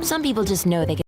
Some people just know they can.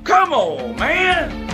Come on, man!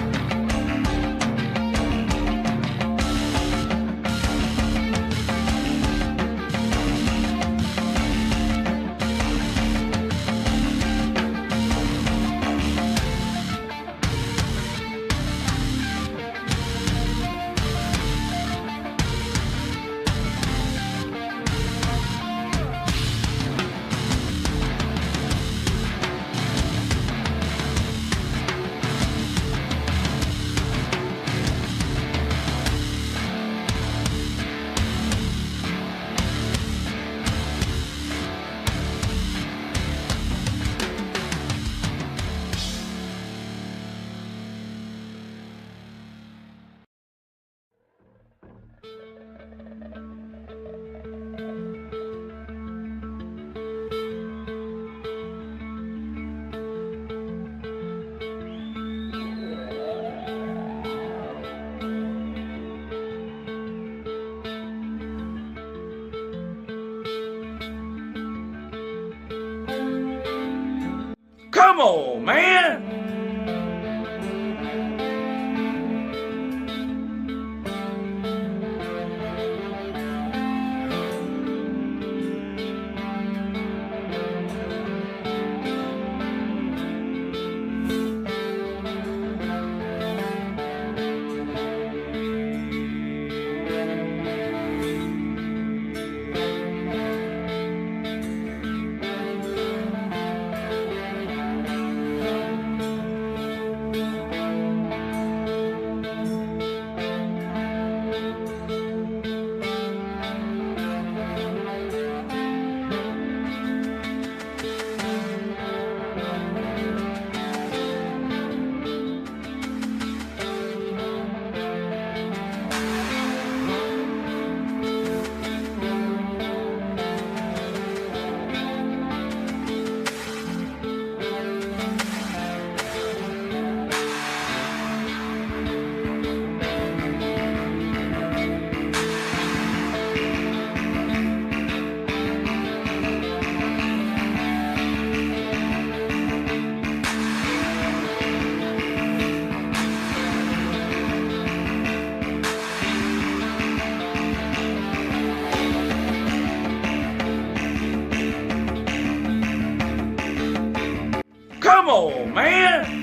Come on, man! Come on, man.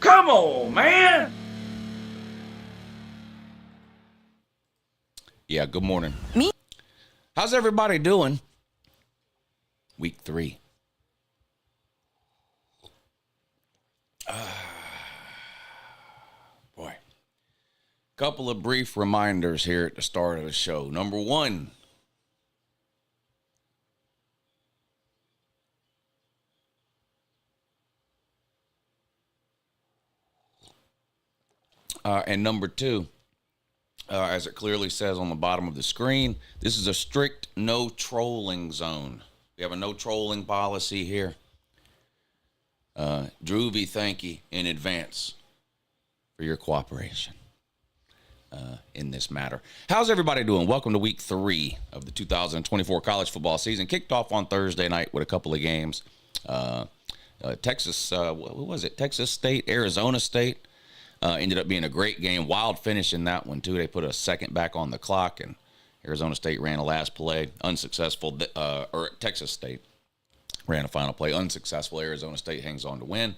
Come on, man. Yeah, good morning. Me? How's everybody doing? Week 3. Boy. Couple of brief reminders here at the start of the show. Number 1. And number 2, as it clearly says on the bottom of the screen, this is a strict no trolling zone. We have a no trolling policy here. Droovy, thank you in advance for your cooperation in this matter. How's everybody doing? Welcome to week 3 of the 2024 college football season. Kicked off on Thursday night with a couple of games. Texas, what was it? Texas State, Arizona State. Ended up being a great game. Wild finish in that one, too. They put a second back on the clock, and Arizona State ran a last play. Unsuccessful. Or Texas State ran a final play. Unsuccessful. Arizona State hangs on to win.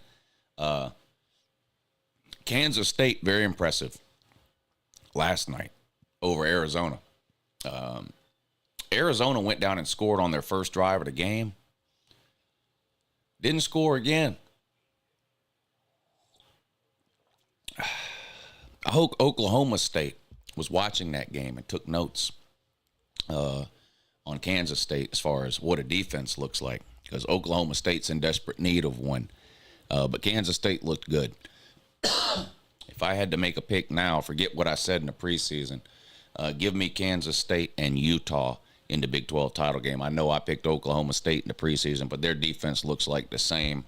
Kansas State, very impressive last night over Arizona. Arizona went down and scored on their first drive of the game. Didn't score again. I hope Oklahoma State was watching that game and took notes on Kansas State as far as what a defense looks like, because Oklahoma State's in desperate need of one. But Kansas State looked good. If I had to make a pick now, forget what I said in the preseason. Give me Kansas State and Utah in the Big 12 title game. I know I picked Oklahoma State in the preseason, but their defense looks like the same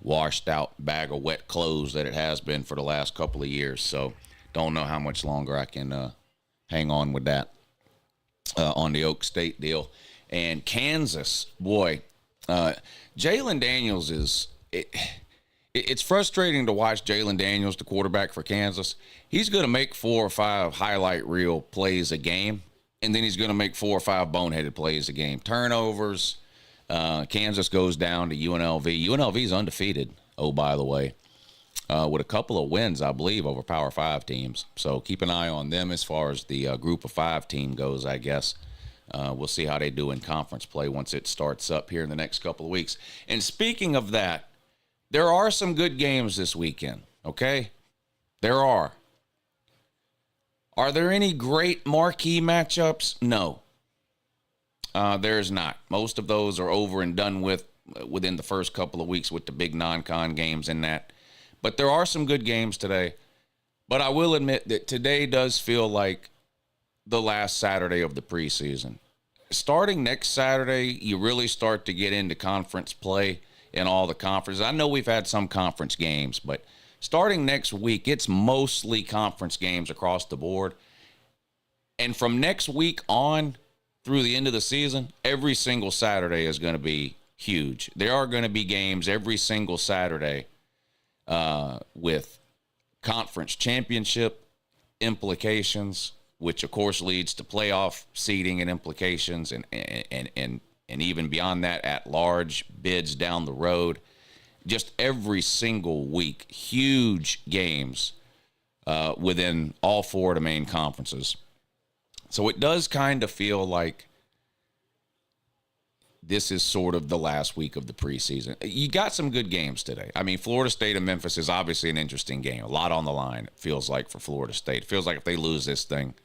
washed out bag of wet clothes that it has been for the last couple of years. So don't know how much longer I can hang on with that on the Oak State deal. And Kansas, boy, Jalen Daniels is it's frustrating to watch Jalen Daniels, the quarterback for Kansas. He's going to make 4 or 5 highlight reel plays a game, and then he's going to make 4 or 5 boneheaded plays a game. Turnovers. Kansas goes down to UNLV. UNLV's undefeated, oh, by the way, with a couple of wins, I believe, over Power 5 teams. So keep an eye on them as far as the Group of 5 team goes, I guess. We'll see how they do in conference play once it starts up here in the next couple of weeks. And speaking of that, there are some good games this weekend, okay? There are. Are there any great marquee matchups? No. There's not. Most of those are over and done with within the first couple of weeks with the big non-con games and that. But there are some good games today. But I will admit that today does feel like the last Saturday of the preseason. Starting next Saturday, you really start to get into conference play in all the conferences. I know we've had some conference games, but starting next week, it's mostly conference games across the board. And from next week on through the end of the season, every single Saturday is going to be huge. There are going to be games every single Saturday with conference championship implications, which of course leads to playoff seeding and implications, and even beyond that, at large bids down the road. Just every single week, huge games within all four of the main conferences. So it does kind of feel like this is sort of the last week of the preseason. You got some good games today. I mean, Florida State and Memphis is obviously an interesting game. A lot on the line, it feels like, for Florida State. It feels like if they lose this thing,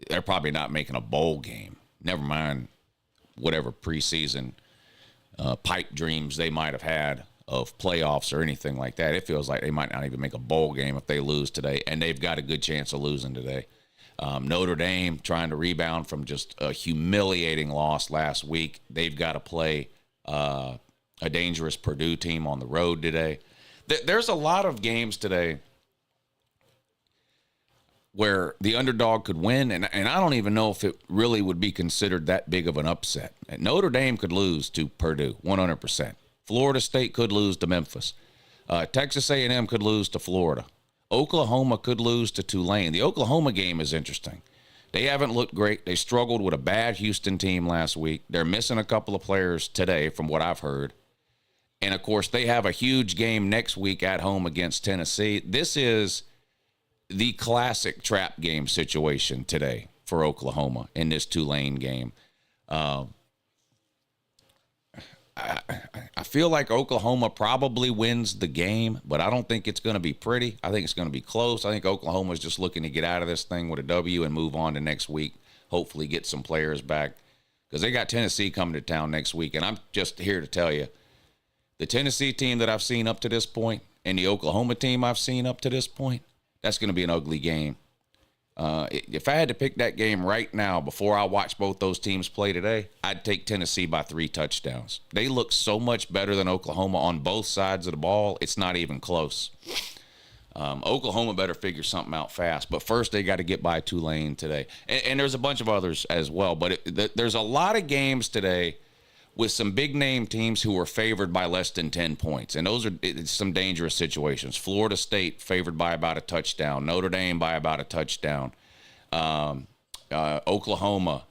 they're probably not making a bowl game. Never mind whatever preseason pipe dreams they might have had of playoffs or anything like that. It feels like they might not even make a bowl game if they lose today, and they've got a good chance of losing today. Notre Dame trying to rebound from just a humiliating loss last week. They've got to play a dangerous Purdue team on the road today. There's a lot of games today where the underdog could win, and I don't even know if it really would be considered that big of an upset. And Notre Dame could lose to Purdue, 100%. Florida State could lose to Memphis. Texas A&M could lose to Florida. Oklahoma could lose to Tulane. The Oklahoma game is interesting. They haven't looked great. They struggled with a bad Houston team last week. They're missing a couple of players today from what I've heard. And, of course, they have a huge game next week at home against Tennessee. This is the classic trap game situation today for Oklahoma in this Tulane game. I feel like Oklahoma probably wins the game, but I don't think it's going to be pretty. I think it's going to be close. I think Oklahoma's just looking to get out of this thing with a W and move on to next week, hopefully get some players back, because they got Tennessee coming to town next week. And I'm just here to tell you, the Tennessee team that I've seen up to this point and the Oklahoma team I've seen up to this point, that's going to be an ugly game. If I had to pick that game right now before I watch both those teams play today, I'd take Tennessee by 3 touchdowns. They look so much better than Oklahoma on both sides of the ball, it's not even close. Oklahoma better figure something out fast, but first they got to get by Tulane today. And there's a bunch of others as well, but there's a lot of games today with some big-name teams who are favored by less than 10 points. And those are some dangerous situations. Florida State favored by about a touchdown. Notre Dame by about a touchdown. Oklahoma.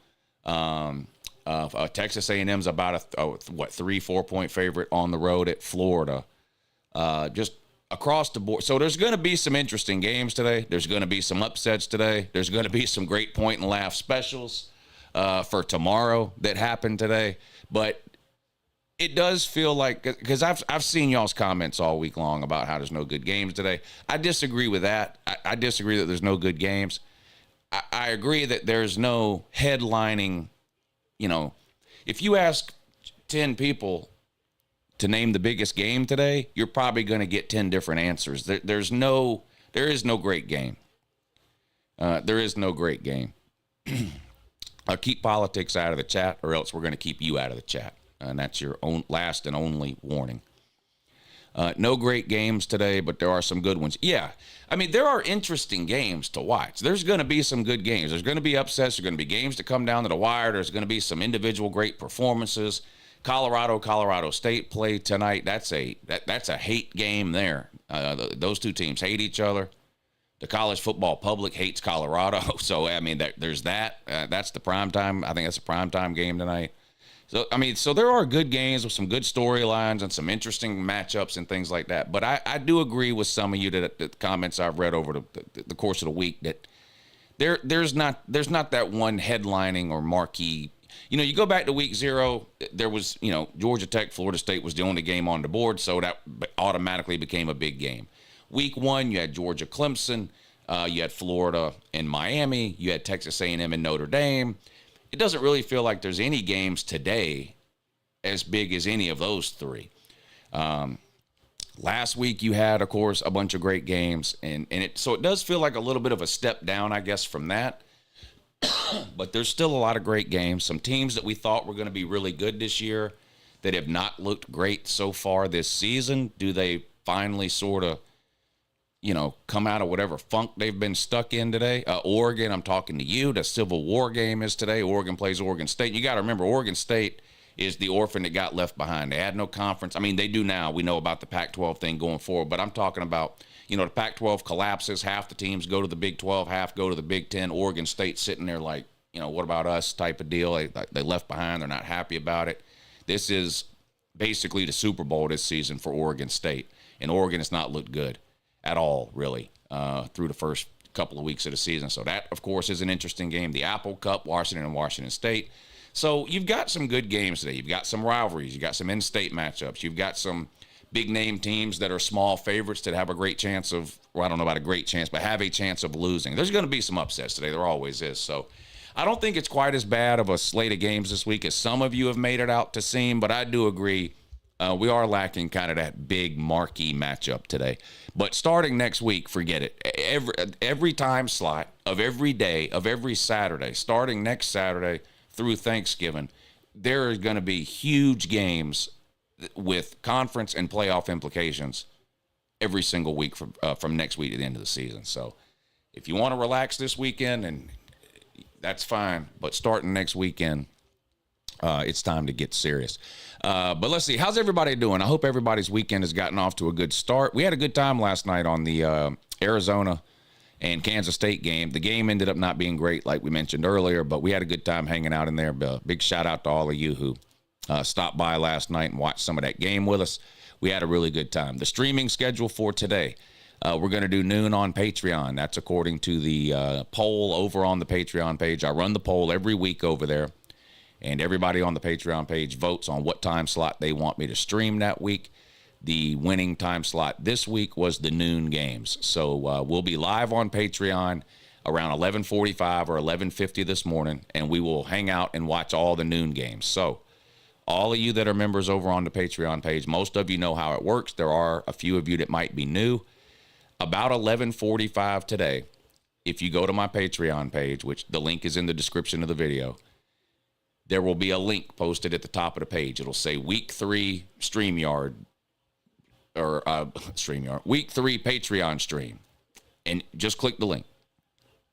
Texas A&M's about a 3-4 point favorite on the road at Florida. Just across the board. So there's going to be some interesting games today. There's going to be some upsets today. There's going to be some great point and laugh specials for tomorrow that happened today. But it does feel like, because I've seen y'all's comments all week long about how there's no good games today. I disagree with that. I disagree that there's no good games. I agree that there's no headlining, if you ask 10 people to name the biggest game today, you're probably going to get 10 different answers. There is no great game. There is no great game. Keep politics out of the chat, or else we're going to keep you out of the chat. And that's your own last and only warning. No great games today, but there are some good ones. Yeah, I mean, there are interesting games to watch. There's going to be some good games. There's going to be upsets. There's going to be games to come down to the wire. There's going to be some individual great performances. Colorado State play tonight. That's a hate game there. Those two teams hate each other. The college football public hates Colorado. So, I mean, there's that. That's the primetime. I think that's a primetime game tonight. So, I mean, there are good games with some good storylines and some interesting matchups and things like that. But I do agree with some of you that the comments I've read over the course of the week that there's not that one headlining or marquee. You go back to week 0, there was, Georgia Tech, Florida State was the only game on the board, so that automatically became a big game. Week 1, you had Georgia, Clemson, you had Florida and Miami, you had Texas A&M and Notre Dame. It doesn't really feel like there's any games today as big as any of those 3. Last week you had, of course, a bunch of great games, and it does feel like a little bit of a step down, I guess, from that. But there's still a lot of great games. Some teams that we thought were going to be really good this year that have not looked great so far this season. Do they finally sort of, come out of whatever funk they've been stuck in today. Oregon, I'm talking to you. The Civil War game is today. Oregon plays Oregon State. You got to remember, Oregon State is the orphan that got left behind. They had no conference. I mean, they do now. We know about the Pac-12 thing going forward, but I'm talking about, the Pac-12 collapses. Half the teams go to the Big 12, half go to the Big 10. Oregon State sitting there like, what about us type of deal. They left behind. They're not happy about it. This is basically the Super Bowl this season for Oregon State, and Oregon has not looked good at all, really, through the first couple of weeks of the season. So that, of course, is an interesting game. The Apple Cup, Washington and Washington State. So you've got some good games today. You've got some rivalries. You've got some in-state matchups. You've got some big-name teams that are small favorites that have a great chance of, well, I don't know about a great chance, but have a chance of losing. There's going to be some upsets today. There always is. So I don't think it's quite as bad of a slate of games this week as some of you have made it out to seem, but I do agree we are lacking kind of that big marquee matchup today. But starting next week, forget it. Every time slot of every day, of every Saturday, starting next Saturday through Thanksgiving, there are going to be huge games with conference and playoff implications every single week from next week to the end of the season. So if you want to relax this weekend, and that's fine, but starting next weekend, it's time to get serious. But let's see. How's everybody doing? I hope everybody's weekend has gotten off to a good start. We had a good time last night on the Arizona and Kansas State game. The game ended up not being great, like we mentioned earlier, but we had a good time hanging out in there. Big shout out to all of you who stopped by last night and watched some of that game with us. We had a really good time. The streaming schedule for today, we're going to do noon on Patreon. That's according to the poll over on the Patreon page. I run the poll every week over there, and everybody on the Patreon page votes on what time slot they want me to stream that week. The winning time slot this week was the noon games. So we'll be live on Patreon around 11:45 or 11:50 this morning, and we will hang out and watch all the noon games. So all of you that are members over on the Patreon page, most of you know how it works. There are a few of you that might be new. About 11:45 today, if you go to my Patreon page, which the link is in the description of the video, there will be a link posted at the top of the page. It'll say Week 3 StreamYard, or StreamYard, Week 3 Patreon stream. And just click the link,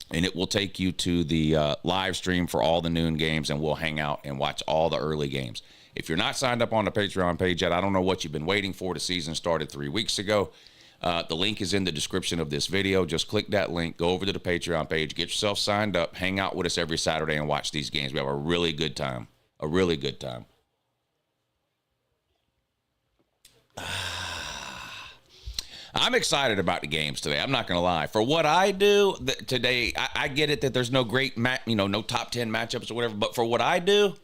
and it will take you to the live stream for all the noon games, and we'll hang out and watch all the early games. If you're not signed up on the Patreon page yet, I don't know what you've been waiting for. The season started 3 weeks ago. The link is in the description of this video. Just click that link, go over to the Patreon page, get yourself signed up, hang out with us every Saturday and watch these games. We have a really good time, a really good time. I'm excited about the games today. I'm not going to lie. For what I do today, I get it that there's no great, no top 10 matchups or whatever, but for what I do,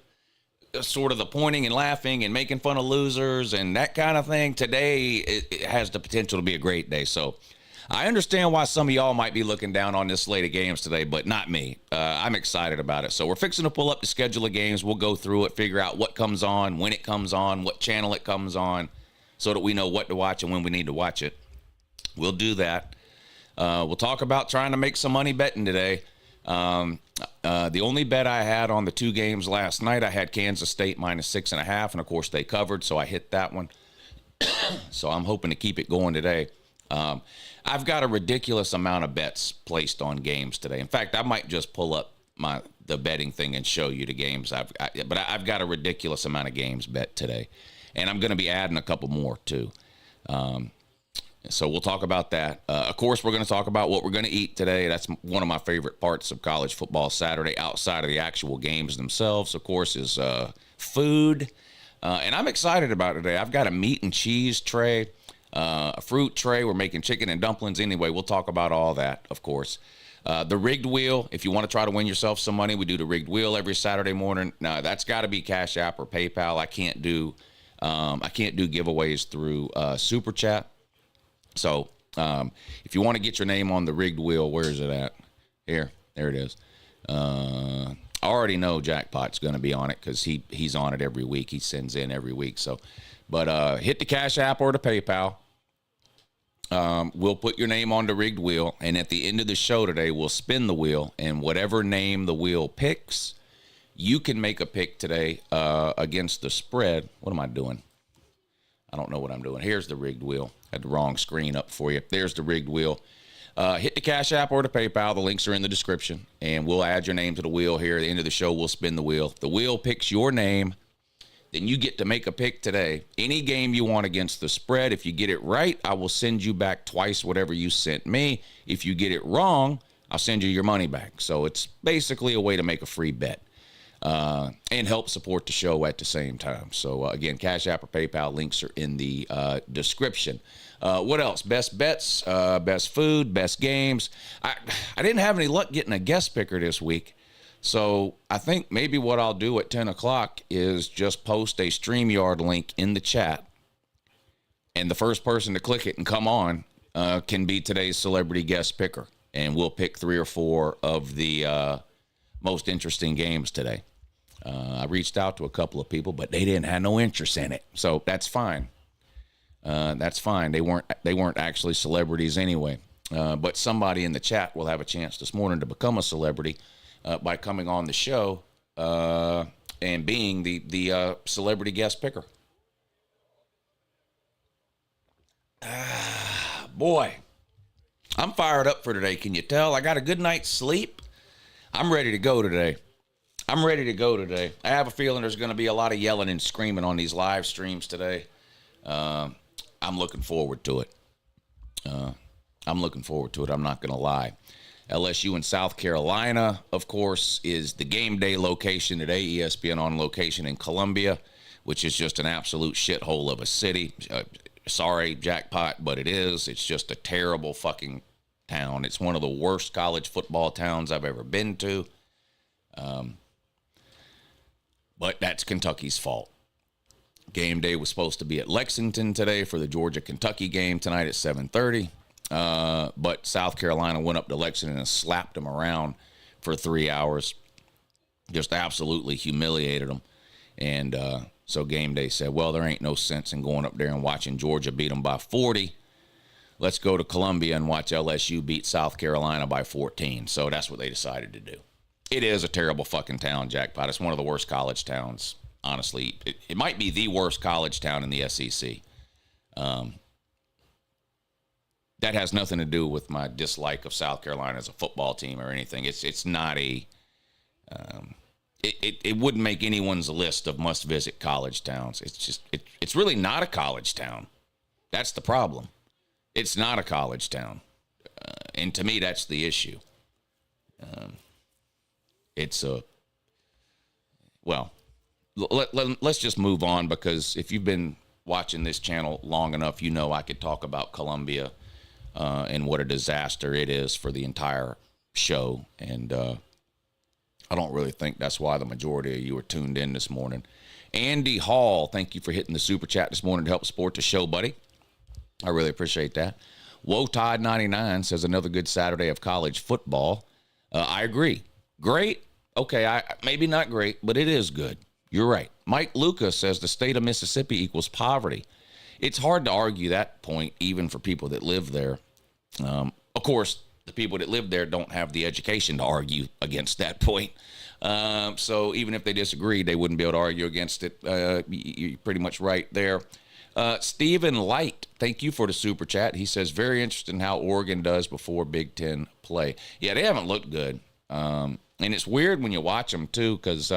sort of the pointing and laughing and making fun of losers and that kind of thing, today it has the potential to be a great day. So I understand why some of y'all might be looking down on this slate of games today, but not me. I'm excited about it. So we're fixing to pull up the schedule of games. We'll go through it, figure out what comes on, when it comes on, what channel it comes on, so that we know what to watch and when we need to watch it. We'll do that. We'll talk about trying to make some money betting today. The only bet I had on the 2 games last night, I had Kansas State -6.5, and of course they covered, so I hit that one. So I'm hoping to keep it going today. I've got a ridiculous amount of bets placed on games today. In fact, I might just pull up the betting thing and show you the games. But I've got a ridiculous amount of games bet today, and I'm going to be adding a couple more too. So we'll talk about that. Of course, we're going to talk about what we're going to eat today. That's one of my favorite parts of college football Saturday, outside of the actual games themselves, of course, is food. And I'm excited about it today. I've got a meat and cheese tray, a fruit tray. We're making chicken and dumplings anyway. We'll talk about all that, of course. The rigged wheel, if you want to try to win yourself some money, we do the rigged wheel every Saturday morning. Now, that's got to be Cash App or PayPal. I can't do giveaways through Super Chat. So if you want to get your name on the rigged wheel, where is it at? Here, there it is. I already know Jackpot's going to be on it because he's on it every week. He sends in every week. So, but hit the Cash App or the PayPal. We'll put your name on the rigged wheel, and at the end of the show today, we'll spin the wheel, and whatever name the wheel picks, you can make a pick today against the spread. What am I doing? I don't know what I'm doing. Here's the rigged wheel. Had the wrong screen up for you. There's the rigged wheel. Hit the Cash App or the PayPal. The links are in the description. And we'll add your name to the wheel here. At the end of the show, we'll spin the wheel. The wheel picks your name. Then you get to make a pick today. Any game you want against the spread. If you get it right, I will send you back twice whatever you sent me. If you get it wrong, I'll send you your money back. So it's basically a way to make a free bet. And help support the show at the same time. So, again, Cash App or PayPal links are in the description. What else? Best bets, best food, best games. I didn't have any luck getting a guest picker this week. So I think maybe what I'll do at 10 o'clock is just post a StreamYard link in the chat. And the first person to click it and come on can be today's celebrity guest picker. And we'll pick 3 or 4 of the most interesting games today. I reached out to a couple of people, but they didn't have no interest in it. So that's fine. That's fine. They weren't actually celebrities anyway. But somebody in the chat will have a chance this morning to become a celebrity by coming on the show and being the celebrity guest picker. Boy, I'm fired up for today. Can you tell? I got a good night's sleep. I'm ready to go today. I have a feeling there's going to be a lot of yelling and screaming on these live streams today. I'm looking forward to it. I'm not going to lie. LSU in South Carolina, of course, is the Gameday location today. ESPN on location in Columbia, which is just an absolute shithole of a city. Sorry, jackpot, but it is. It's just a terrible fucking town. It's one of the worst college football towns I've ever been to. But that's Kentucky's fault. Game day was supposed to be at Lexington today for the Georgia-Kentucky game tonight at 7:30. But South Carolina went up to Lexington and slapped them around for 3 hours. Just absolutely humiliated them. And so Game Day said, well, there ain't no sense in going up there and watching Georgia beat them by 40. Let's go to Columbia and watch LSU beat South Carolina by 14. So that's what they decided to do. It is a terrible fucking town, jackpot. It's one of the worst college towns, honestly. It might be the worst college town in the SEC. That has nothing to do with my dislike of South Carolina as a football team or anything. It's not a... It wouldn't make anyone's list of must-visit college towns. It's really not a college town. That's the problem. It's not a college town. And to me, that's the issue. Let's just move on, because if you've been watching this channel long enough, you know I could talk about Columbia and what a disaster it is for the entire show. And I don't really think that's why the majority of you are tuned in this morning. Andy Hall, thank you for hitting the super chat this morning to help support the show, buddy. I really appreciate that. Wotod99 says another good Saturday of college football. I agree. Great. Okay, maybe not great, but it is good. You're right. Mike Lucas says the state of Mississippi equals poverty. It's hard to argue that point, even for people that live there. Of course, the people that live there don't have the education to argue against that point. So even if they disagree, they wouldn't be able to argue against it. You're pretty much right there. Stephen Light, thank you for the super chat. He says, very interested in how Oregon does before Big Ten play. Yeah, they haven't looked good. And it's weird when you watch them, too, because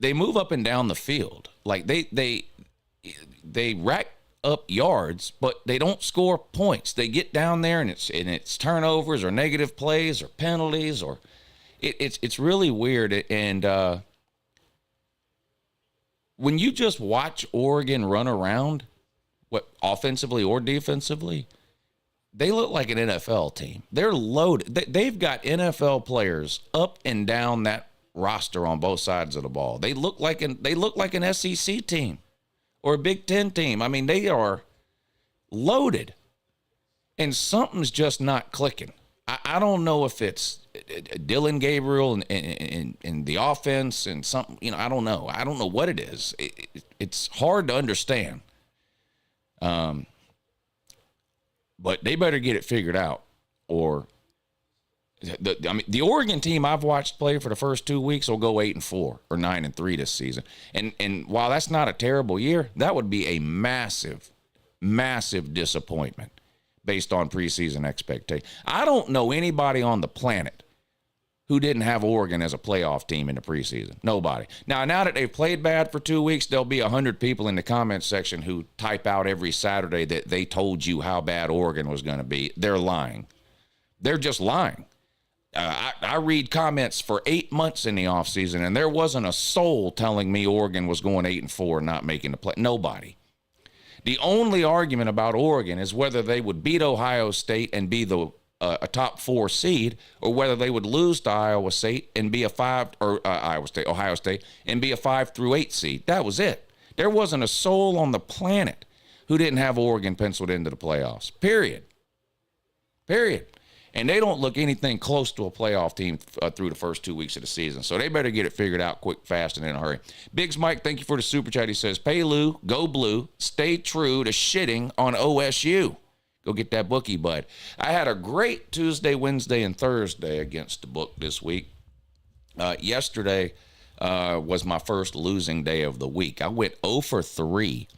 they move up and down the field. Like, they rack up yards, but they don't score points. They get down there, and it's turnovers or negative plays or penalties, or it's really weird. And when you just watch Oregon run around, what offensively or defensively, they look like an NFL team. They're loaded. They've got NFL players up and down that roster on both sides of the ball. They look like an SEC team or a Big Ten team. I mean, they are loaded, and something's just not clicking. I don't know if it's Dylan Gabriel and the offense and something. I don't know. I don't know what it is. It's hard to understand. But they better get it figured out, or The Oregon team I've watched play for the first 2 weeks will go 8-4 or 9-3 this season. And while that's not a terrible year, that would be a massive, massive disappointment based on preseason expectations. I don't know anybody on the planet who didn't have Oregon as a playoff team in the preseason. Nobody. Now that they've played bad for 2 weeks, there'll be 100 people in the comments section who type out every Saturday that they told you how bad Oregon was going to be. They're lying. They're just lying. I read comments for 8 months in the offseason, and there wasn't a soul telling me Oregon was going 8-4 and not making the play. Nobody. The only argument about Oregon is whether they would beat Ohio State and be a top 4 seed, or whether they would lose to Ohio State and be a 5 and be a 5-8 seed. That was it. There wasn't a soul on the planet who didn't have Oregon penciled into the playoffs. Period. And they don't look anything close to a playoff team through the first 2 weeks of the season. So they better get it figured out quick, fast, and in a hurry. Biggs Mike, thank you for the super chat. He says, "Pay Lou, go blue, stay true to shitting on OSU." Go get that bookie, bud. I had a great Tuesday, Wednesday, and Thursday against the book this week. Yesterday was my first losing day of the week. I went 0 for 3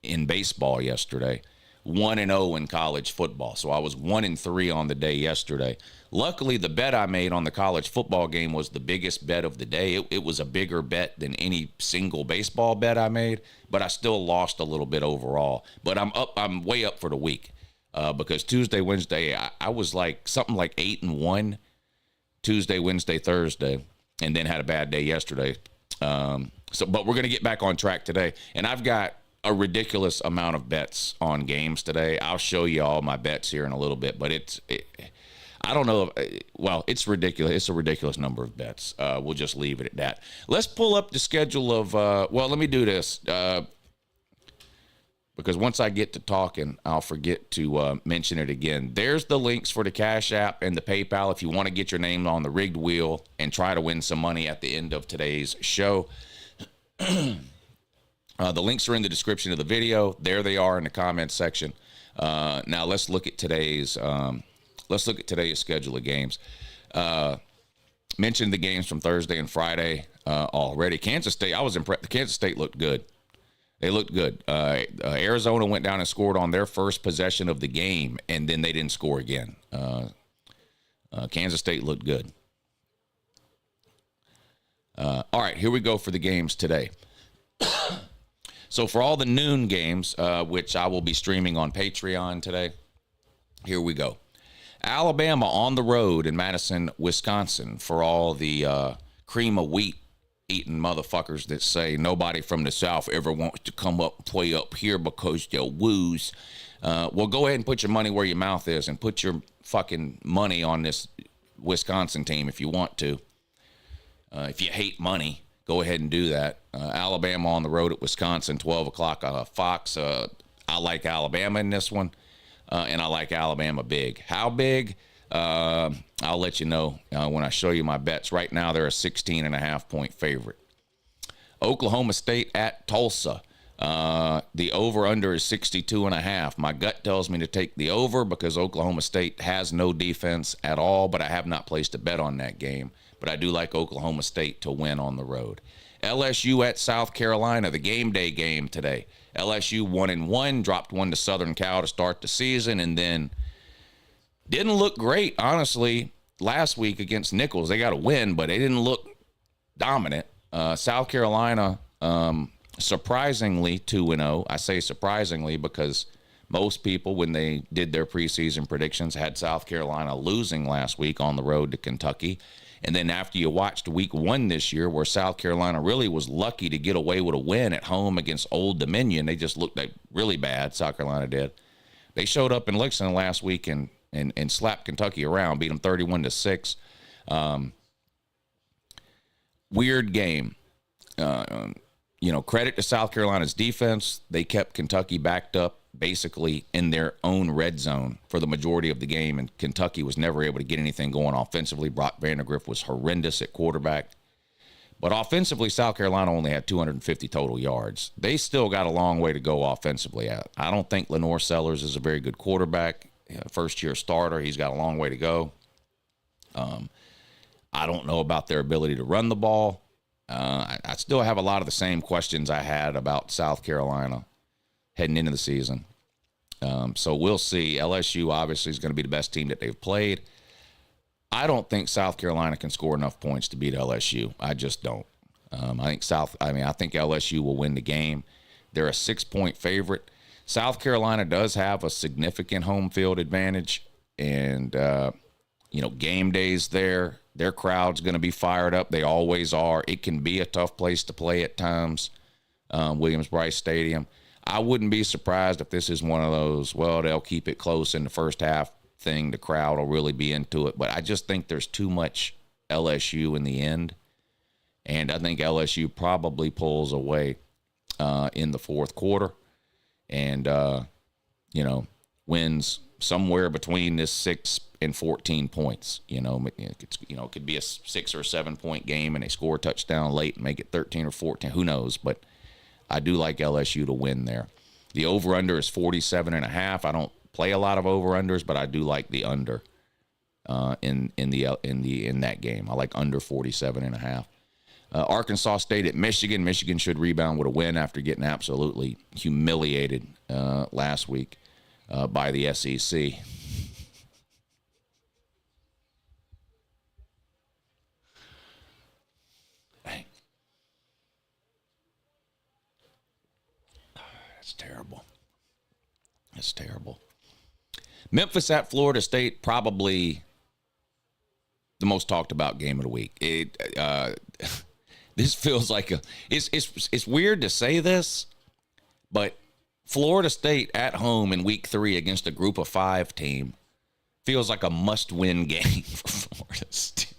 in baseball yesterday. 1-0 in college football. So I was 1-3 on the day yesterday. Luckily, the bet I made on the college football game was the biggest bet of the day. It was a bigger bet than any single baseball bet I made, but I still lost a little bit overall. But I'm way up for the week because Tuesday, Wednesday, I was like something like 8-1 Tuesday, Wednesday, Thursday, and then had a bad day yesterday. But we're going to get back on track today, and I've got a ridiculous amount of bets on games today. I'll show you all my bets here in a little bit, but I don't know. It's ridiculous. It's a ridiculous number of bets. We'll just leave it at that. Let's pull up the schedule of, let me do this because once I get to talking, I'll forget to mention it again. There's the links for the Cash App and the PayPal if you want to get your name on the rigged wheel and try to win some money at the end of today's show. The links are in the description of the video. There they are in the comments section. Now let's look at today's schedule of games. Mentioned the games from Thursday and Friday already. Kansas State, I was impressed. Kansas State looked good. They looked good. Arizona went down and scored on their first possession of the game, and then they didn't score again. Kansas State looked good. All right, here we go for the games today. So for all the noon games, which I will be streaming on Patreon today, here we go. Alabama on the road in Madison, Wisconsin, for all the cream of wheat eating motherfuckers that say nobody from the South ever wants to come up and play up here because they'll lose. Well, go ahead and put your money where your mouth is and put your fucking money on this Wisconsin team if you want to. If you hate money, go ahead and do that. Alabama on the road at Wisconsin, 12 o'clock Fox. I like Alabama in this one, and I like Alabama big. How big? I'll let you know when I show you my bets. Right now, they're a 16.5-point favorite. Oklahoma State at Tulsa. The over-under is 62.5. My gut tells me to take the over because Oklahoma State has no defense at all, but I have not placed a bet on that game. But I do like Oklahoma State to win on the road. LSU at South Carolina, the game day game today. LSU 1-1, dropped one to Southern Cal to start the season, and then didn't look great, honestly, last week against Nichols. They got a win, but they didn't look dominant. South Carolina, surprisingly 2-0. I say surprisingly because most people, when they did their preseason predictions, had South Carolina losing last week on the road to Kentucky. And then after you watched week 1 this year, where South Carolina really was lucky to get away with a win at home against Old Dominion, they just looked like really bad, South Carolina did. They showed up in Lexington last week and slapped Kentucky around, beat them 31-6. Weird game. Credit to South Carolina's defense. They kept Kentucky backed up basically in their own red zone for the majority of the game, and Kentucky was never able to get anything going offensively. Brock Vandagriff was horrendous at quarterback. But offensively, South Carolina only had 250 total yards. They still got a long way to go offensively. I don't think Lenore Sellers is a very good quarterback. first-year starter. He's got a long way to go. I don't know about their ability to run the ball. I still have a lot of the same questions I had about South Carolina heading into the season. So we'll see. LSU obviously is going to be the best team that they've played. I don't think South Carolina can score enough points to beat LSU. I just don't. I think LSU will win the game. They're a 6-point favorite. South Carolina does have a significant home field advantage, and game day's there. Their crowd's going to be fired up. They always are. It can be a tough place to play at times, Williams-Brice Stadium. I wouldn't be surprised if this is one of those, well, they'll keep it close in the first half thing. The crowd will really be into it. But I just think there's too much LSU in the end. And I think LSU probably pulls away in the fourth quarter and, wins somewhere between this 6 and 14 points. It could be a 6 or 7 point game and they score a touchdown late and make it 13 or 14. Who knows? But I do like LSU to win there. The over-under is 47.5. I don't play a lot of over-unders, but I do like the under in that game. I like under 47.5. Arkansas State at Michigan. Michigan should rebound with a win after getting absolutely humiliated last week by the SEC. That's terrible. That's terrible. Memphis at Florida State, probably the most talked about game of the week. This feels like it's weird to say this, but Florida State at home in week 3 against a group of 5 team feels like a must-win game for Florida State.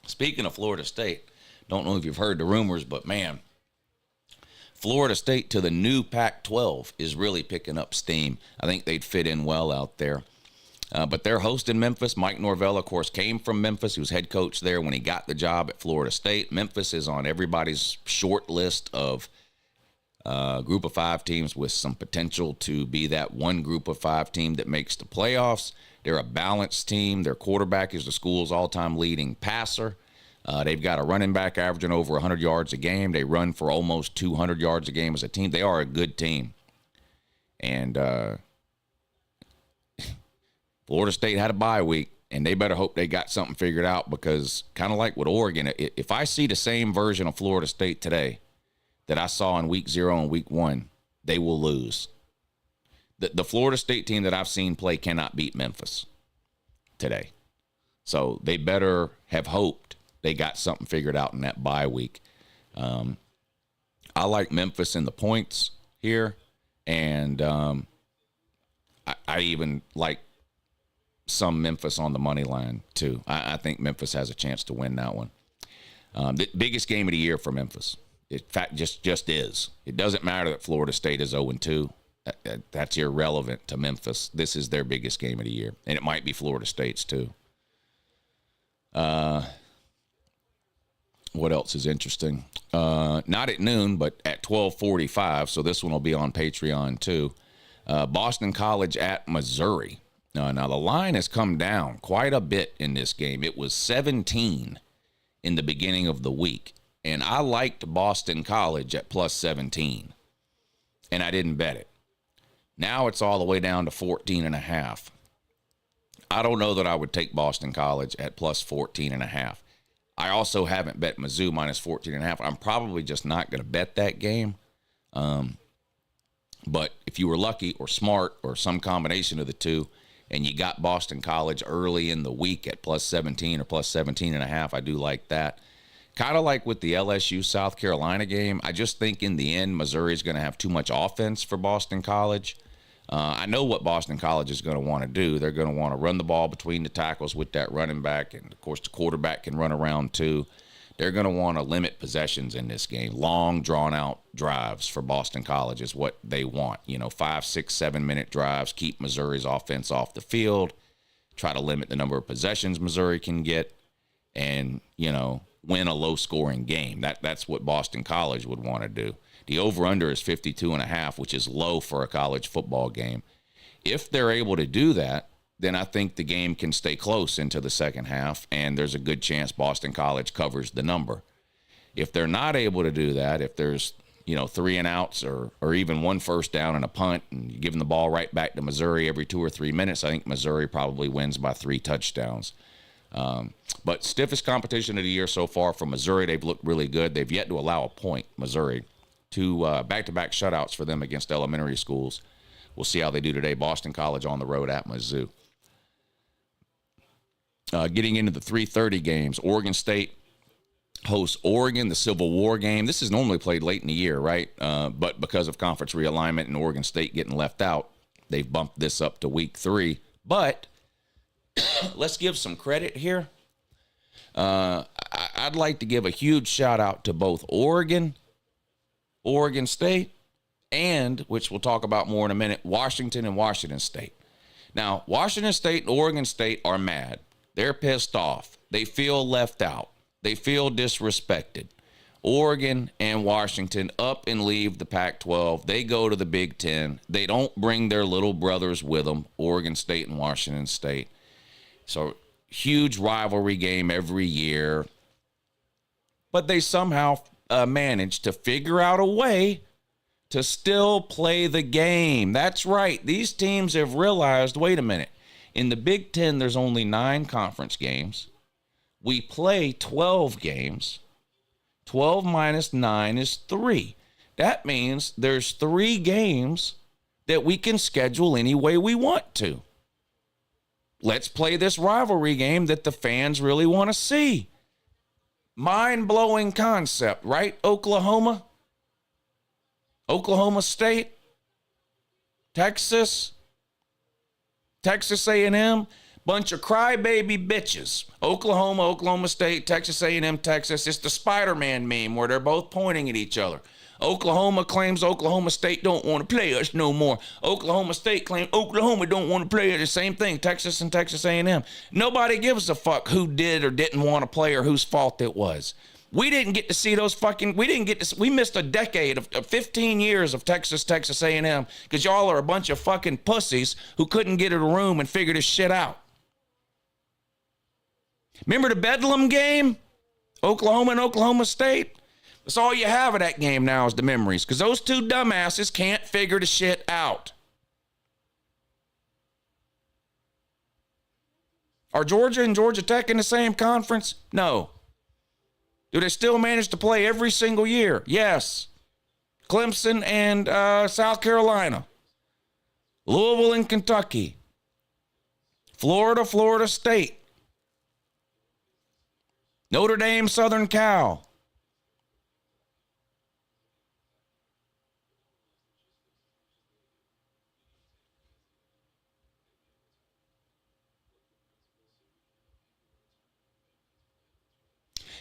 Speaking of Florida State, don't know if you've heard the rumors, but man, Florida State to the new Pac-12 is really picking up steam. I think they'd fit in well out there. But they're hosting Memphis. Mike Norvell, of course, came from Memphis. He was head coach there when he got the job at Florida State. Memphis is on everybody's short list of group of 5 teams with some potential to be that one group of 5 team that makes the playoffs. They're a balanced team. Their quarterback is the school's all-time leading passer. They've got a running back averaging over 100 yards a game. They run for almost 200 yards a game as a team. They are a good team. And Florida State had a bye week, and they better hope they got something figured out because kind of like with Oregon, if I see the same version of Florida State today that I saw in week 0 and week 1, they will lose. The Florida State team that I've seen play cannot beat Memphis today. So they better have hoped they got something figured out in that bye week. I like Memphis in the points here, and I even like some Memphis on the money line too. I think Memphis has a chance to win that one. The biggest game of the year for Memphis. In fact, just is. It doesn't matter that Florida State is 0-2. That's irrelevant to Memphis. This is their biggest game of the year, and it might be Florida State's too. What else is interesting? Not at noon, but at 12:45. So this one will be on Patreon too. Boston College at Missouri. Now the line has come down quite a bit in this game. It was 17 in the beginning of the week, and I liked Boston College at plus 17, and I didn't bet it. Now it's all the way down to 14.5. I don't know that I would take Boston College at plus 14.5. I also haven't bet Mizzou minus 14.5. I'm probably just not going to bet that game. But if you were lucky or smart or some combination of the two, and you got Boston College early in the week at plus 17 or plus 17.5, I do like that. Kind of like with the LSU South Carolina game, I just think in the end, Missouri is going to have too much offense for Boston College. I know what Boston College is going to want to do. They're going to want to run the ball between the tackles with that running back, and, of course, the quarterback can run around too. They're going to want to limit possessions in this game. Long, drawn-out drives for Boston College is what they want. 5, 6, 7-minute drives, keep Missouri's offense off the field, try to limit the number of possessions Missouri can get, and, win a low-scoring game. That's what Boston College would want to do. The over-under is 52.5, which is low for a college football game. If they're able to do that, then I think the game can stay close into the second half, and there's a good chance Boston College covers the number. If they're not able to do that, if there's 3 and outs or even 1 first down and a punt, and you're giving the ball right back to Missouri every 2 or 3 minutes, I think Missouri probably wins by 3 touchdowns. But stiffest competition of the year so far for Missouri. They've looked really good. They've yet to allow a point, Missouri. 2 back-to-back shutouts for them against elementary schools. We'll see how they do today. Boston College on the road at Mizzou. Getting into the 3:30 games, Oregon State hosts Oregon, the Civil War game. This is normally played late in the year, right? But because of conference realignment and Oregon State getting left out, they've bumped this up to week 3. But let's give some credit here. I'd like to give a huge shout out to both Oregon State, and, which we'll talk about more in a minute, Washington and Washington State. Now, Washington State and Oregon State are mad. They're pissed off. They feel left out. They feel disrespected. Oregon and Washington up and leave the Pac-12. They go to the Big Ten. They don't bring their little brothers with them, Oregon State and Washington State. So, huge rivalry game every year. But they somehow manage to figure out a way to still play the game. That's right. These teams have realized, wait a minute, in the Big Ten, there's only 9 conference games. We play 12 games. 12 minus 9 is 3. That means there's 3 games that we can schedule any way we want to. Let's play this rivalry game that the fans really want to see. Mind-blowing concept, right, Oklahoma? Oklahoma State? Texas A&M, bunch of crybaby bitches. Oklahoma State, Texas A&M, Texas. It's the Spider-Man meme where they're both pointing at each other. Oklahoma claims Oklahoma State don't want to play us no more. Oklahoma State claims Oklahoma don't want to play us. The same thing, Texas and Texas A&M. Nobody gives a fuck who did or didn't want to play or whose fault it was. We didn't get to see those we missed a decade of 15 years of Texas A&M because y'all are a bunch of fucking pussies who couldn't get in a room and figure this shit out. Remember the Bedlam game? Oklahoma and Oklahoma State? That's all you have of that game now is the memories because those 2 dumbasses can't figure the shit out. Are Georgia and Georgia Tech in the same conference? No. Do they still manage to play every single year? Yes. Clemson and South Carolina. Louisville and Kentucky. Florida State. Notre Dame, Southern Cal.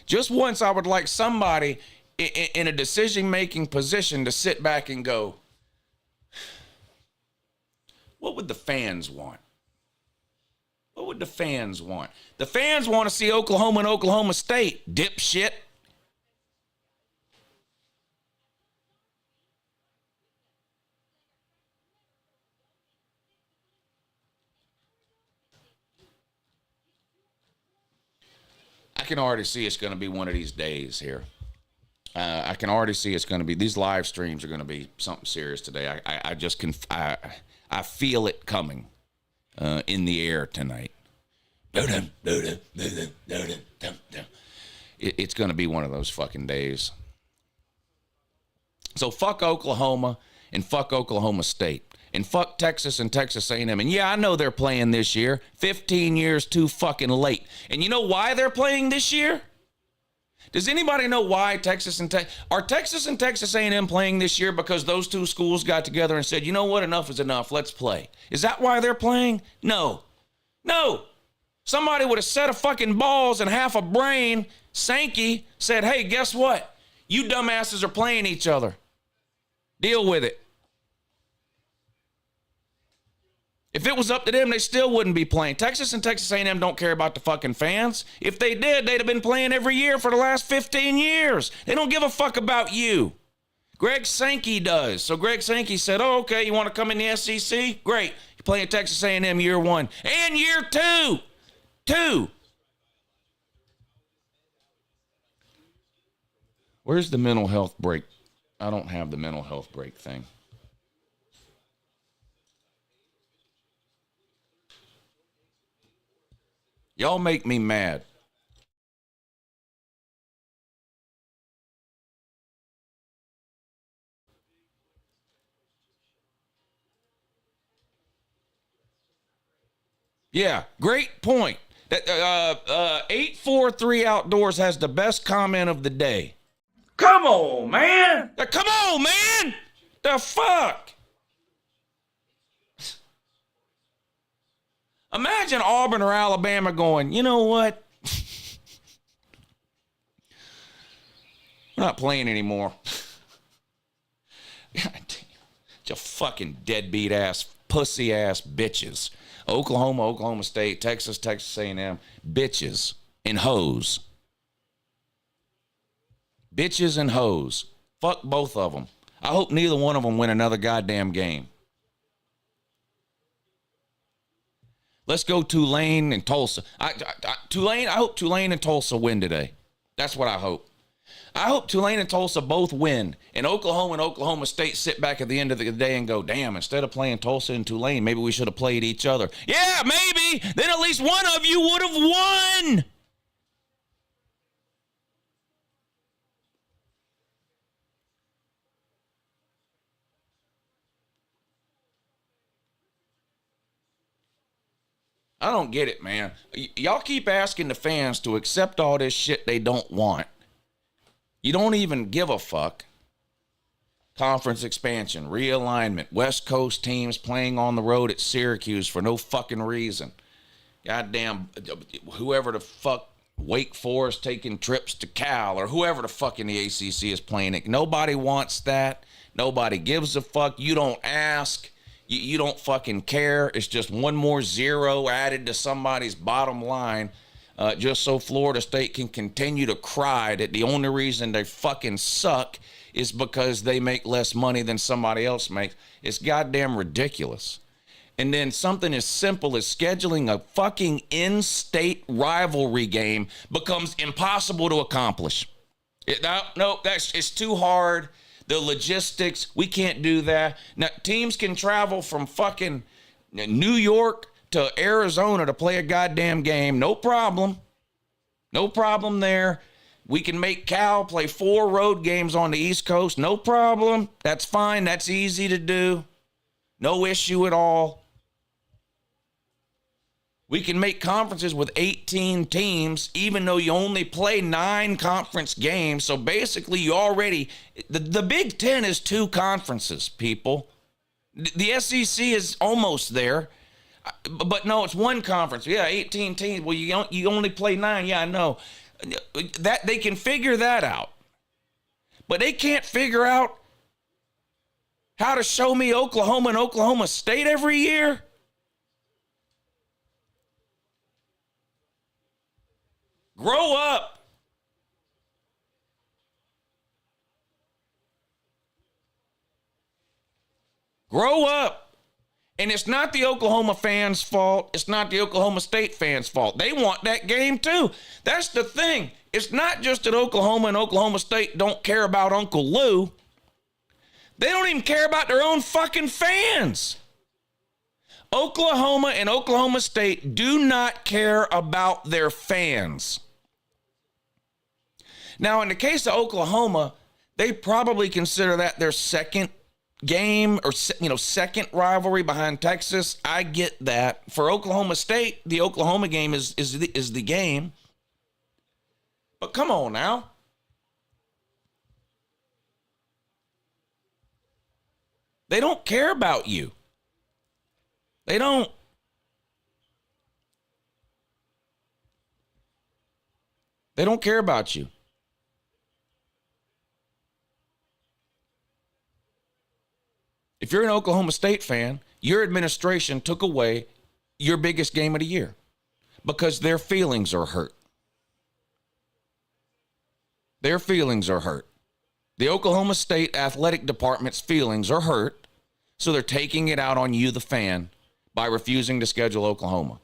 Just once, I would like somebody in a decision-making position to sit back and go, what would the fans want? What would the fans want? The fans want to see Oklahoma and Oklahoma State, dipshit. I can already see it's going to be one of these days here. I can already see it's going to be, these live streams are going to be something serious today. I just can, I feel it coming in the air tonight. It's going to be one of those fucking days. So fuck Oklahoma and fuck Oklahoma State. And fuck Texas and Texas A&M. And yeah, I know they're playing this year. 15 years too fucking late. And you know why they're playing this year? Does anybody know why Texas and Texas A&M playing this year because those 2 schools got together and said, you know what, enough is enough, let's play. Is that why they're playing? No. Somebody with a set of fucking balls and half a brain, Sankey, said, hey, guess what? You dumbasses are playing each other. Deal with it. If it was up to them, they still wouldn't be playing. Texas and Texas A&M don't care about the fucking fans. If they did, they'd have been playing every year for the last 15 years. They don't give a fuck about you. Greg Sankey does. So Greg Sankey said, oh, okay, you want to come in the SEC? Great. You're playing Texas A&M year 1 and year 2. 2. Where's the mental health break? I don't have the mental health break thing. Y'all make me mad. Yeah, great point. That 843 Outdoors has the best comment of the day. Come on, man. Come on, man. The fuck? Imagine Auburn or Alabama going, you know what? We're not playing anymore. God damn. You fucking deadbeat ass, pussy ass bitches. Oklahoma, Oklahoma State, Texas, Texas A&M, bitches and hoes. Bitches and hoes. Fuck both of them. I hope neither one of them win another goddamn game. Let's go Tulane and Tulsa. I hope Tulane and Tulsa win today. That's what I hope. I hope Tulane and Tulsa both win, and Oklahoma and Oklahoma State sit back at the end of the day and go, damn, instead of playing Tulsa and Tulane, maybe we should have played each other. Yeah, maybe. Then at least one of you would have won. I don't get it, man. Y'all keep asking the fans to accept all this shit they don't want. You don't even give a fuck. Conference expansion, realignment, West Coast teams playing on the road at Syracuse for no fucking reason. Goddamn, whoever the fuck, Wake Forest taking trips to Cal, or whoever the fuck in the ACC is playing it. Nobody wants that. Nobody gives a fuck. You don't ask. You don't fucking care. It's just one more zero added to somebody's bottom line. Just so Florida State can continue to cry that the only reason they fucking suck is because they make less money than somebody else makes. It's goddamn ridiculous. And then something as simple as scheduling a fucking in-state rivalry game becomes impossible to accomplish. It's too hard. The logistics, we can't do that. Now, teams can travel from fucking New York to Arizona to play a goddamn game. No problem. No problem there. We can make Cal play 4 road games on the East Coast. No problem. That's fine. That's easy to do. No issue at all. We can make conferences with 18 teams, even though you only play 9 conference games. So basically, you already, the Big Ten is 2 conferences, people. The SEC is almost there. But no, it's 1 conference. Yeah, 18 teams. Well, you only play 9. Yeah, I know. That they can figure that out. But they can't figure out how to show me Oklahoma and Oklahoma State every year. Grow up. Grow up. And it's not the Oklahoma fans' fault. It's not the Oklahoma State fans' fault. They want that game too. That's the thing. It's not just that Oklahoma and Oklahoma State don't care about Uncle Lou. They don't even care about their own fucking fans. Oklahoma and Oklahoma State do not care about their fans. Now, in the case of Oklahoma, they probably consider that their second game or, second rivalry behind Texas. I get that. For Oklahoma State, the Oklahoma game is the game. But come on now. They don't care about you. They don't. They don't care about you. If you're an Oklahoma State fan, your administration took away your biggest game of the year because their feelings are hurt. Their feelings are hurt. The Oklahoma State athletic department's feelings are hurt, so they're taking it out on you, the fan, by refusing to schedule Oklahoma.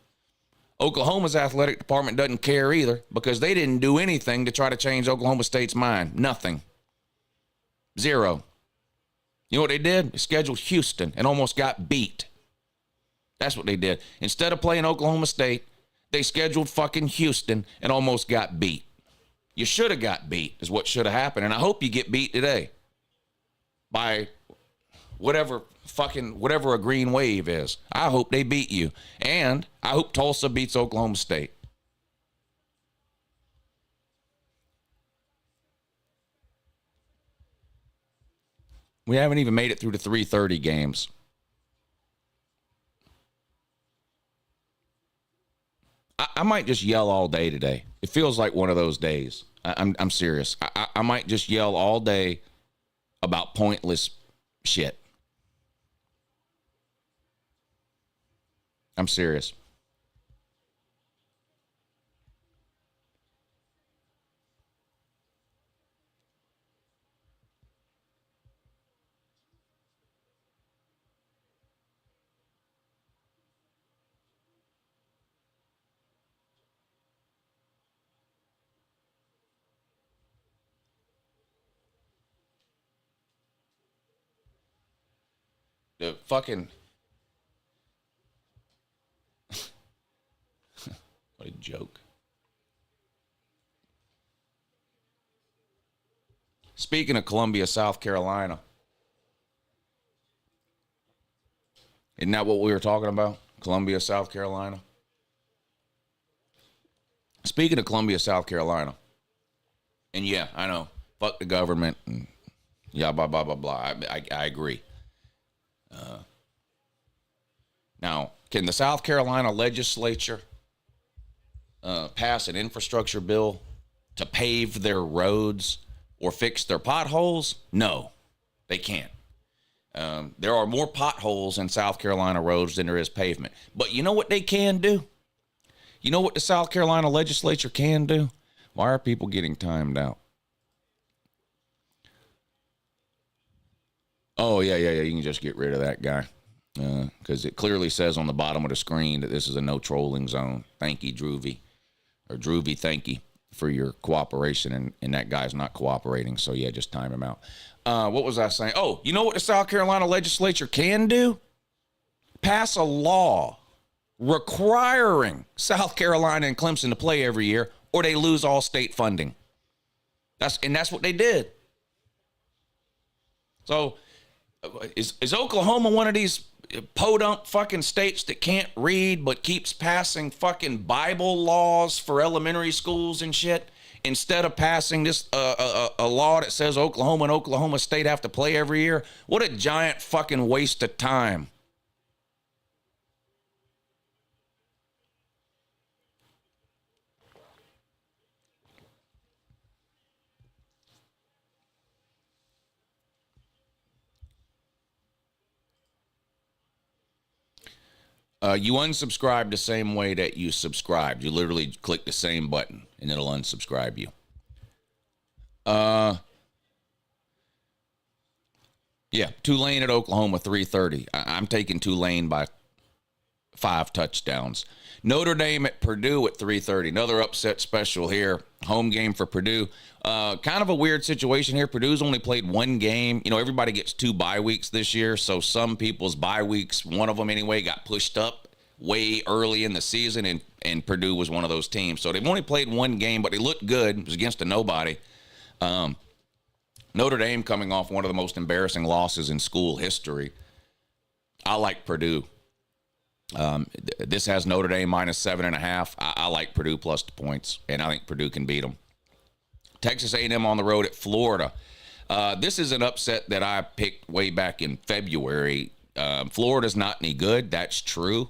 Oklahoma's athletic department doesn't care either because they didn't do anything to try to change Oklahoma State's mind. Nothing. Zero. You know what they did? They scheduled Houston and almost got beat. That's what they did. Instead of playing Oklahoma State, they scheduled fucking Houston and almost got beat. You should have got beat is what should have happened. And I hope you get beat today by whatever a green wave is. I hope they beat you. And I hope Tulsa beats Oklahoma State. We haven't even made it through the 3:30 games. I might just yell all day today. It feels like one of those days. I'm serious. I might just yell all day about pointless shit. I'm serious. The fucking... What a joke. Speaking of Columbia, South Carolina. Isn't that what we were talking about? Columbia, South Carolina. Speaking of Columbia, South Carolina. And yeah, I know. Fuck the government. And yeah, blah, blah, blah, blah. I agree. Now, can the South Carolina legislature pass an infrastructure bill to pave their roads or fix their potholes? No, they can't. There are more potholes in South Carolina roads than there is pavement. But you know what they can do? You know what the South Carolina legislature can do? Why are people getting timed out? Oh, yeah. You can just get rid of that guy. Because it clearly says on the bottom of the screen that this is a no trolling zone. Thank you, Droovy. Or Droovy, thank you for your cooperation. And that guy's not cooperating. So, yeah, just time him out. What was I saying? Oh, you know what the South Carolina legislature can do? Pass a law requiring South Carolina and Clemson to play every year, or they lose all state funding. That's what they did. So, is Oklahoma one of these podunk fucking states that can't read but keeps passing fucking Bible laws for elementary schools and shit instead of passing this a law that says Oklahoma and Oklahoma State have to play every year? What a giant fucking waste of time. You unsubscribe the same way that you subscribed. You literally click the same button, and it'll unsubscribe you. Yeah, Tulane at Oklahoma, 3:30. I'm taking Tulane by 5 touchdowns. Notre Dame at Purdue at 3:30. Another upset special here. Home game for Purdue. Kind of a weird situation here. Purdue's only played one game. You know, everybody gets 2 bye weeks this year, so some people's bye weeks, one of them anyway, got pushed up way early in the season, and Purdue was one of those teams. So they've only played one game, but they looked good. It was against a nobody. Notre Dame coming off one of the most embarrassing losses in school history. I like Purdue. This has Notre Dame minus 7.5. I like Purdue plus the points, and I think Purdue can beat them. Texas A&M on the road at Florida. This is an upset that I picked way back in February. Florida's not any good. That's true.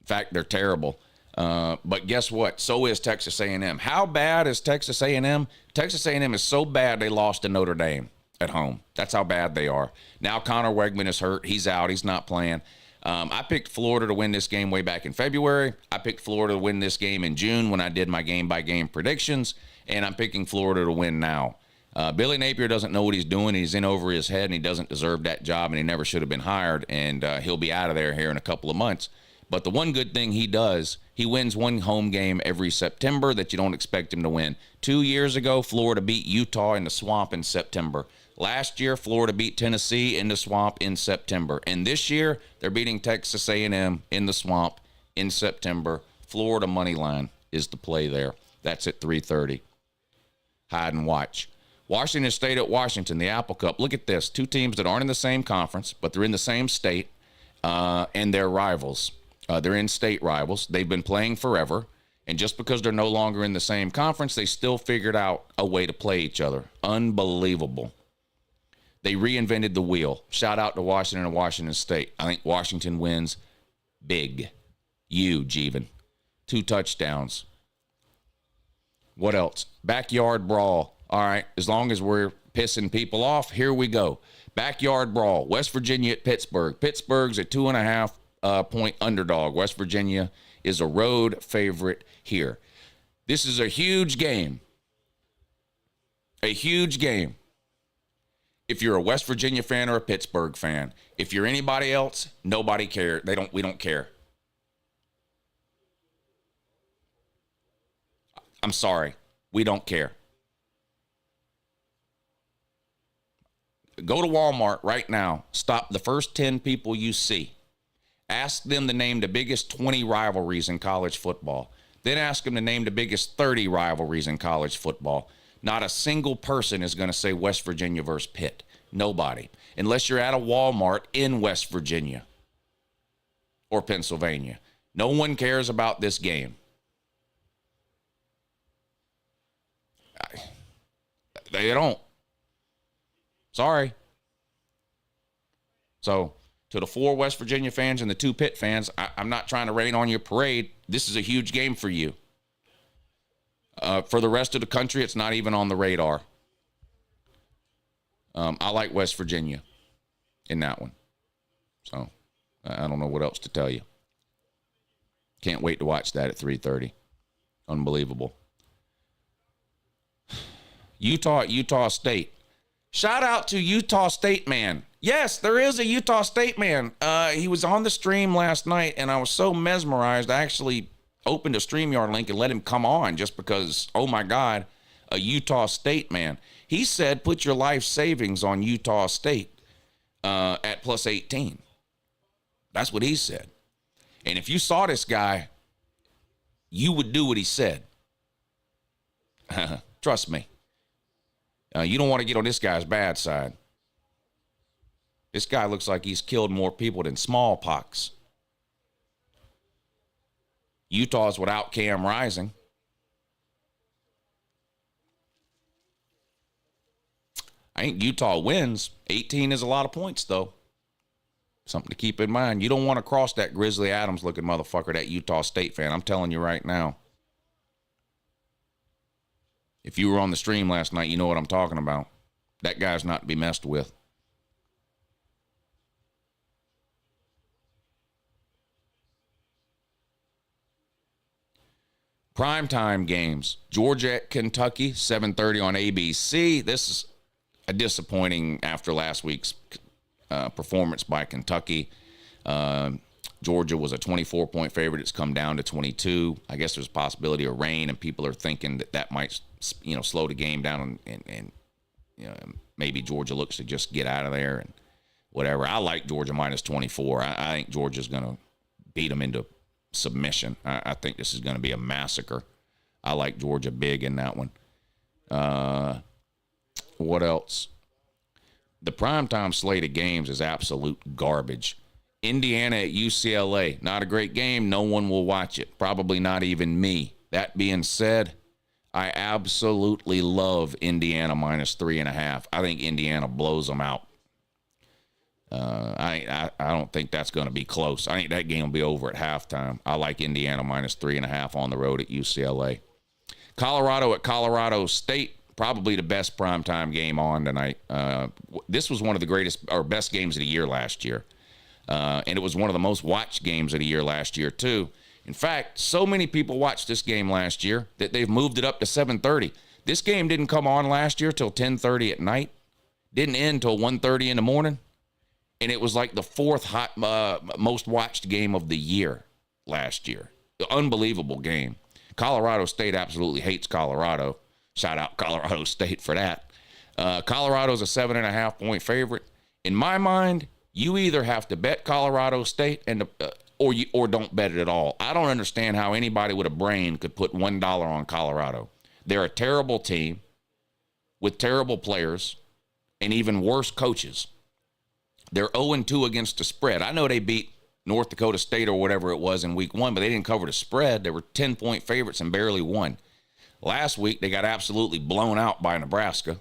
In fact, they're terrible. But guess what? So is Texas A&M. How bad is Texas A&M? Texas A&M is so bad they lost to Notre Dame at home. That's how bad they are. Now Connor Wegman is hurt. He's out. He's not playing. I picked Florida to win this game way back in February. I picked Florida to win this game in June when I did my game-by-game predictions, and I'm picking Florida to win now. Billy Napier doesn't know what he's doing. He's in over his head, and he doesn't deserve that job, and he never should have been hired, and he'll be out of there here in a couple of months. But the one good thing he does, he wins one home game every September that you don't expect him to win. 2 years ago, Florida beat Utah in the Swamp in September. Last year, Florida beat Tennessee in the Swamp in September. And this year, they're beating Texas A&M in the Swamp in September. Florida money line is the play there. That's at 3:30. Hide and watch. Washington State at Washington, the Apple Cup. Look at this. Two teams that aren't in the same conference, but they're in the same state, and they're rivals. They're in-state rivals. They've been playing forever, and just because they're no longer in the same conference, they still figured out a way to play each other. Unbelievable. They reinvented the wheel. Shout out to Washington and Washington State. I think Washington wins big. Huge even. 2 touchdowns. What else? Backyard brawl. All right, as long as we're pissing people off, here we go. Backyard brawl. West Virginia at Pittsburgh. Pittsburgh's a 2.5 point underdog. West Virginia is a road favorite here. This is a huge game. A huge game. If you're a West Virginia fan or a Pittsburgh fan. If you're anybody else, nobody cares. We don't care. I'm sorry. We don't care. Go to Walmart right now. Stop the first 10 people you see. Ask them to name the biggest 20 rivalries in college football. Then ask them to name the biggest 30 rivalries in college football. Not a single person is going to say West Virginia versus Pitt. Nobody. Unless you're at a Walmart in West Virginia or Pennsylvania. No one cares about this game. They don't. Sorry. So, to the 4 West Virginia fans and the 2 Pitt fans, I'm not trying to rain on your parade. This is a huge game for you. For the rest of the country, it's not even on the radar. I like West Virginia in that one. So, I don't know what else to tell you. Can't wait to watch that at 3:30. Unbelievable. Utah at Utah State. Shout out to Utah State man. Yes, there is a Utah State man. He was on the stream last night, and I was so mesmerized. I actually opened a StreamYard link and let him come on just because, oh my God, a Utah State man. He said put your life savings on Utah State at plus 18. That's what he said. And if you saw this guy, you would do what he said. Trust me. You don't want to get on this guy's bad side. This guy looks like he's killed more people than smallpox. Utah's without Cam Rising. I think Utah wins. 18 is a lot of points, though. Something to keep in mind. You don't want to cross that Grizzly Adams-looking motherfucker, that Utah State fan. I'm telling you right now. If you were on the stream last night, you know what I'm talking about. That guy's not to be messed with. Primetime games. Georgia at Kentucky, 7:30 on ABC. This is a disappointing after last week's performance by Kentucky. Georgia was a 24-point favorite. It's come down to 22. I guess there's a possibility of rain, and people are thinking that might, slow the game down, and maybe Georgia looks to just get out of there and whatever. I like Georgia minus 24. I think Georgia's going to beat them into submission. I think this is going to be a massacre. I like Georgia big in that one. What else? The primetime slate of games is absolute garbage. Indiana at UCLA, not a great game. No one will watch it. Probably not even me. That being said, I absolutely love Indiana minus 3.5. I think Indiana blows them out. I don't think that's going to be close. I think that game will be over at halftime. I like Indiana minus 3.5 on the road at UCLA. Colorado at Colorado State, probably the best primetime game on tonight. This was one of the greatest or best games of the year last year. And it was one of the most watched games of the year last year, too. In fact, so many people watched this game last year that they've moved it up to 7:30. This game didn't come on last year till 10:30 at night. Didn't end till 1:30 in the morning. And it was like the fourth most watched game of the year last year. Unbelievable game. Colorado State absolutely hates Colorado. Shout out Colorado State for that. Colorado's a 7.5-point favorite. In my mind, you either have to bet Colorado State or don't bet it at all. I don't understand how anybody with a brain could put $1 on Colorado. They're a terrible team with terrible players and even worse coaches. They're 0-2 against the spread. I know they beat North Dakota State or whatever it was in week 1, but they didn't cover the spread. They were 10-point favorites and barely won. Last week, they got absolutely blown out by Nebraska.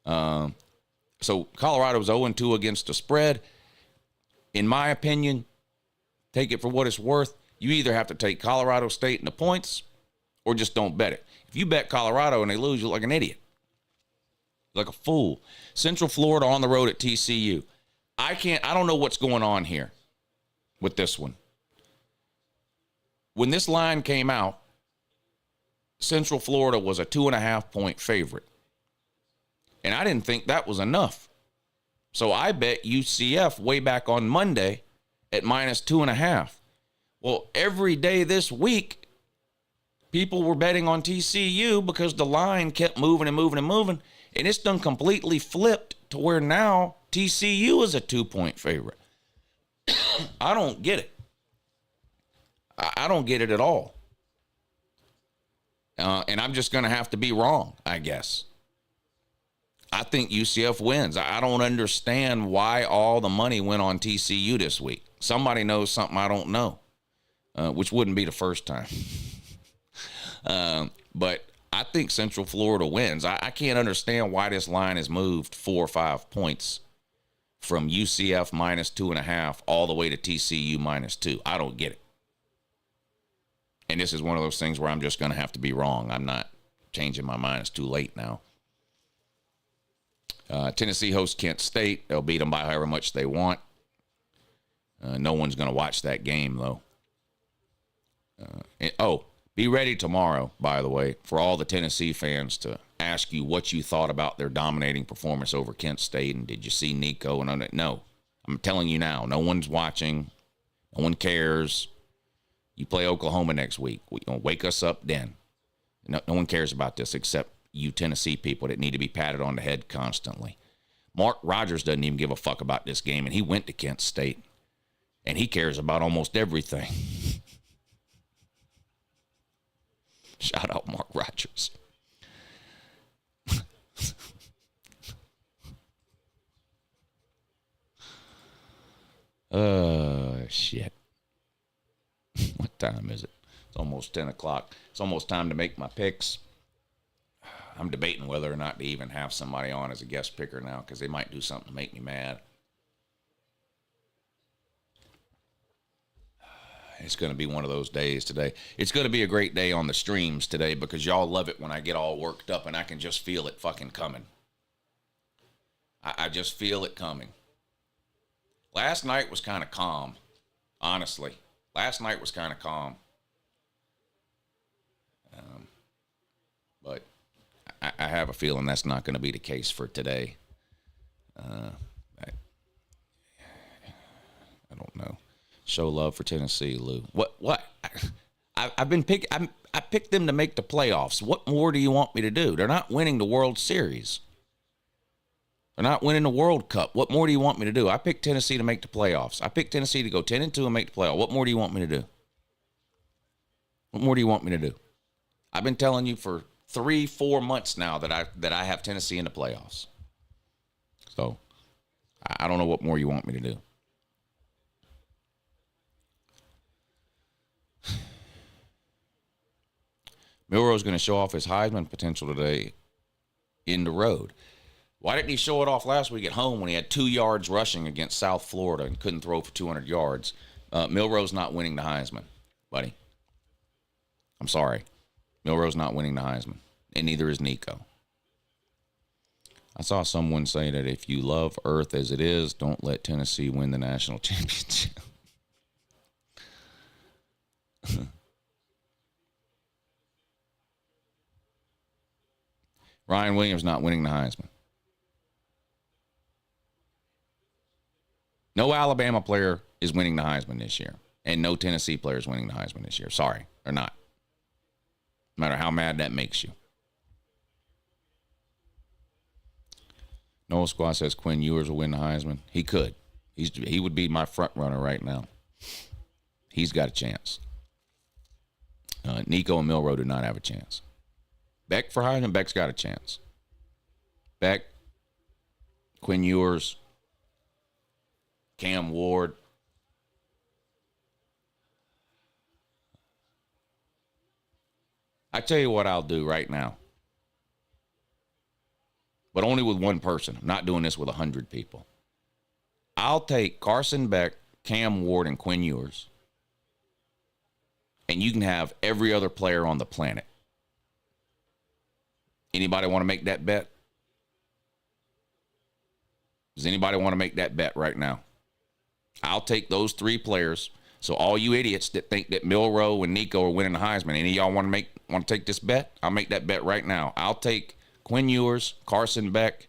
So Colorado was 0-2 against the spread. In my opinion, take it for what it's worth. You either have to take Colorado State in the points or just don't bet it. If you bet Colorado and they lose, you look like an idiot. Like a fool. Central Florida on the road at TCU. I don't know what's going on here with this one. When this line came out, Central Florida was a 2.5-point favorite. And I didn't think that was enough. So I bet UCF way back on Monday at -2.5. Well, every day this week, people were betting on TCU because the line kept moving and moving and moving. And it's done completely flipped to where now TCU is a 2-point favorite. I don't get it. I don't get it at all. And I'm just going to have to be wrong, I guess. I think UCF wins. I don't understand why all the money went on TCU this week. Somebody knows something I don't know, which wouldn't be the first time. But I think Central Florida wins. I can't understand why this line has moved 4 or 5 points from UCF -2.5 all the way to TCU -2. I don't get it. And this is one of those things where I'm just going to have to be wrong. I'm not changing my mind. It's too late now. Tennessee hosts Kent State. They'll beat them by however much they want. No one's going to watch that game, though. Be ready tomorrow, by the way, for all the Tennessee fans to ask you what you thought about their dominating performance over Kent State, and did you see Nico? And no, I'm telling you now, no one's watching. No one cares. You play Oklahoma next week. Wake us up then. No one cares about this except you Tennessee people that need to be patted on the head constantly. Mark Rogers doesn't even give a fuck about this game, and he went to Kent State, and he cares about almost everything. Shout out Mark Rogers. Shit. What time is it? It's almost 10 o'clock. It's almost time to make my picks. I'm debating whether or not to even have somebody on as a guest picker now because they might do something to make me mad. It's going to be one of those days today. It's going to be a great day on the streams today because y'all love it when I get all worked up and I can just feel it fucking coming. I just feel it coming. Last night was kind of calm, honestly. Last night was kind of calm. But I have a feeling that's not going to be the case for today. I don't know. Show love for Tennessee, Lou. What? I've been pick. I picked them to make the playoffs. What more do you want me to do? They're not winning the World Series. They're not winning the World Cup. What more do you want me to do? I picked Tennessee to make the playoffs. I picked Tennessee to go 10-2 and make the playoffs. What more do you want me to do? What more do you want me to do? I've been telling you for 3-4 months now that I have Tennessee in the playoffs. So I don't know what more you want me to do. Milroe's going to show off his Heisman potential today in the road. Why didn't he show it off last week at home when he had 2 yards rushing against South Florida and couldn't throw for 200 yards? Milroe's not winning the Heisman, buddy. I'm sorry. Milroe's not winning the Heisman, and neither is Nico. I saw someone say that if you love Earth as it is, don't let Tennessee win the national championship. Ryan Williams not winning the Heisman. No Alabama player is winning the Heisman this year. And no Tennessee player is winning the Heisman this year. Sorry, they're not. No matter how mad that makes you. Noah Squaw says Quinn Ewers will win the Heisman. He could. He would be my front runner right now. He's got a chance. Nico and Milroe do not have a chance. Beck for Heisman, Beck's got a chance. Beck, Quinn Ewers, Cam Ward. I tell you what I'll do right now. But only with one person. I'm not doing this with 100 people. I'll take Carson Beck, Cam Ward, and Quinn Ewers. And you can have every other player on the planet. Anybody want to make that bet? Does anybody want to make that bet right now? I'll take those 3 players. So all you idiots that think that Milroe and Nico are winning the Heisman, any of y'all want to take this bet? I'll make that bet right now. I'll take Quinn Ewers, Carson Beck,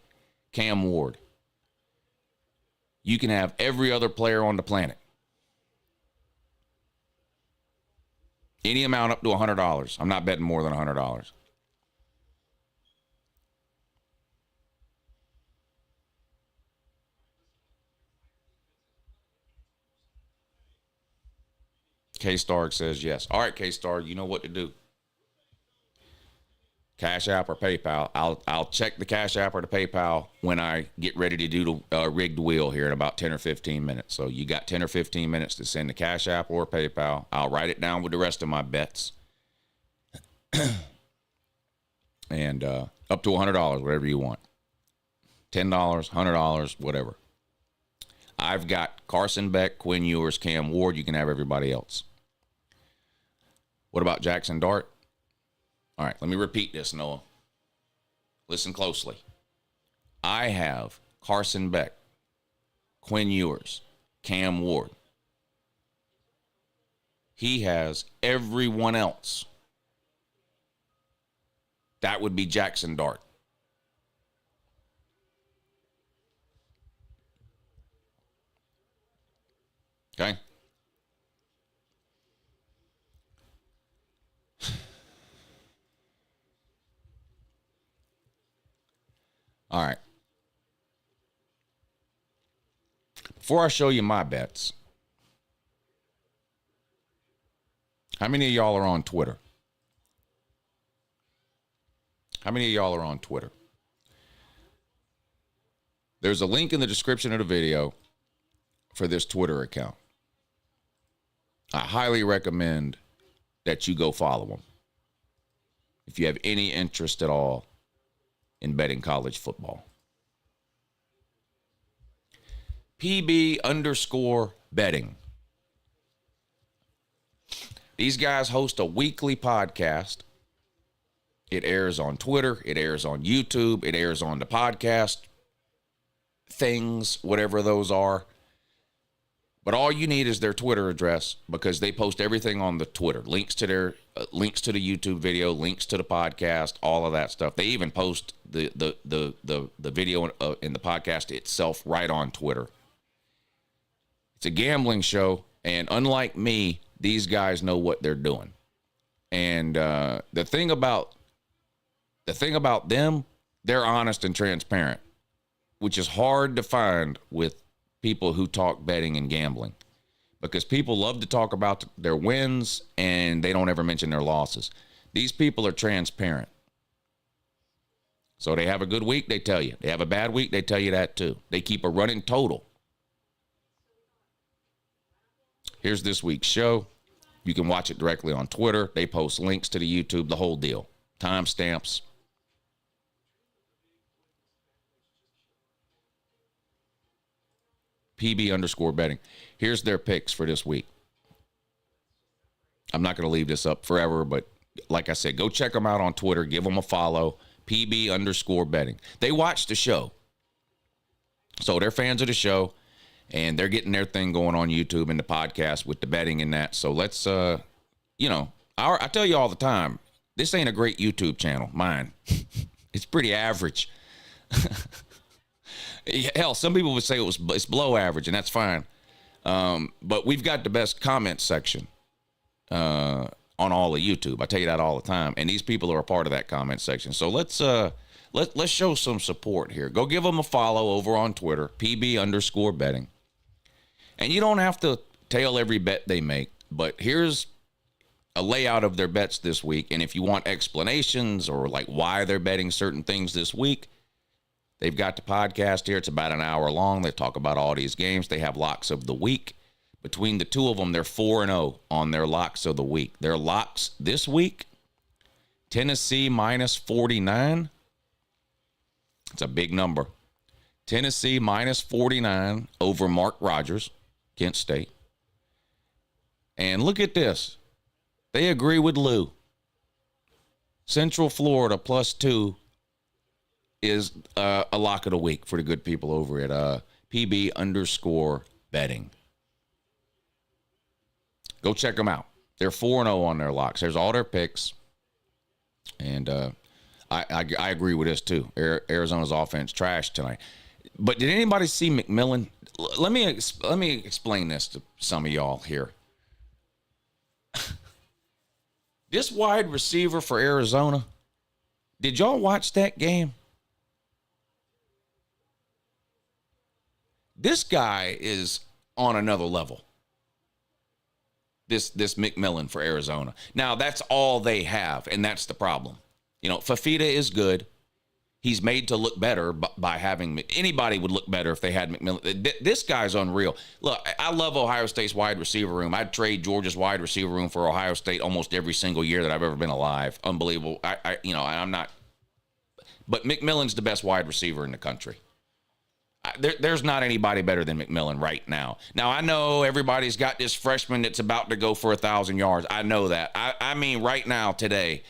Cam Ward. You can have every other player on the planet. Any amount up to $100. I'm not betting more than $100. K-Stark says yes. All right, K-Stark, you know what to do. Cash App or PayPal. I'll check the Cash App or the PayPal when I get ready to do the rigged wheel here in about 10 or 15 minutes. So you got 10 or 15 minutes to send the Cash App or PayPal. I'll write it down with the rest of my bets. And up to $100, whatever you want. $10, $100, whatever. I've got Carson Beck, Quinn Ewers, Cam Ward. You can have everybody else. What about Jackson Dart? All right, let me repeat this, Noah. Listen closely. I have Carson Beck, Quinn Ewers, Cam Ward. He has everyone else. That would be Jackson Dart. Okay? All right. Before I show you my bets, how many of y'all are on Twitter? How many of y'all are on Twitter? There's a link in the description of the video for this Twitter account. I highly recommend that you go follow them if you have any interest at all in betting college football. PB_betting. These guys host a weekly podcast. It airs on Twitter. It airs on YouTube. It airs on the podcast things, whatever those are. But all you need is their Twitter address because they post everything on the Twitter. Links to their links to the YouTube video, links to the podcast, all of that stuff. They even post the video in the podcast itself right on Twitter. It's a gambling show, and unlike me, these guys know what they're doing. And the thing about them, they're honest and transparent, which is hard to find with people who talk betting and gambling, because people love to talk about their wins and they don't ever mention their losses. These people are transparent. So they have a good week, they tell you. They have a bad week, they tell you that too. They keep a running total. Here's this week's show. You can watch it directly on Twitter. They post links to the YouTube, the whole deal. Timestamps. PB_betting. Here's their picks for this week. I'm not going to leave this up forever, but like I said, go check them out on Twitter. Give them a follow. PB_betting. They watch the show. So they're fans of the show, and they're getting their thing going on YouTube and the podcast with the betting and that. So let's, I tell you all the time, this ain't a great YouTube channel, mine. It's pretty average. Hell, some people would say it's below average, and that's fine. But we've got the best comment section on all of YouTube. I tell you that all the time. And these people are a part of that comment section. So let's show some support here. Go give them a follow over on Twitter, PB_betting. And you don't have to tail every bet they make, but here's a layout of their bets this week. And if you want explanations or like why they're betting certain things this week, they've got the podcast here. It's about an hour long. They talk about all these games. They have locks of the week. Between the two of them, they're 4-0 on their locks of the week. Their locks this week, Tennessee -49. It's a big number. Tennessee -49 over Mark Rogers, Kent State. And look at this. They agree with Lou. Central Florida +2 is a lock of the week for the good people over at PB_betting. Go check them out. They're 4-0 on their locks. There's all their picks. And I agree with this too. Arizona's offense trash tonight. But did anybody see McMillan? Let me explain this to some of y'all here. This wide receiver for Arizona, did y'all watch that game? This guy is on another level. This McMillan for Arizona. Now, that's all they have, and that's the problem. You know, Fafita is good. He's made to look better by having – anybody would look better if they had McMillan. This guy's unreal. Look, I love Ohio State's wide receiver room. I'd trade Georgia's wide receiver room for Ohio State almost every single year that I've ever been alive. Unbelievable. I'm not – but McMillan's the best wide receiver in the country. There's not anybody better than McMillan right now. Now, I know everybody's got this freshman that's about to go for 1,000 yards. I know that. I mean, right now, today,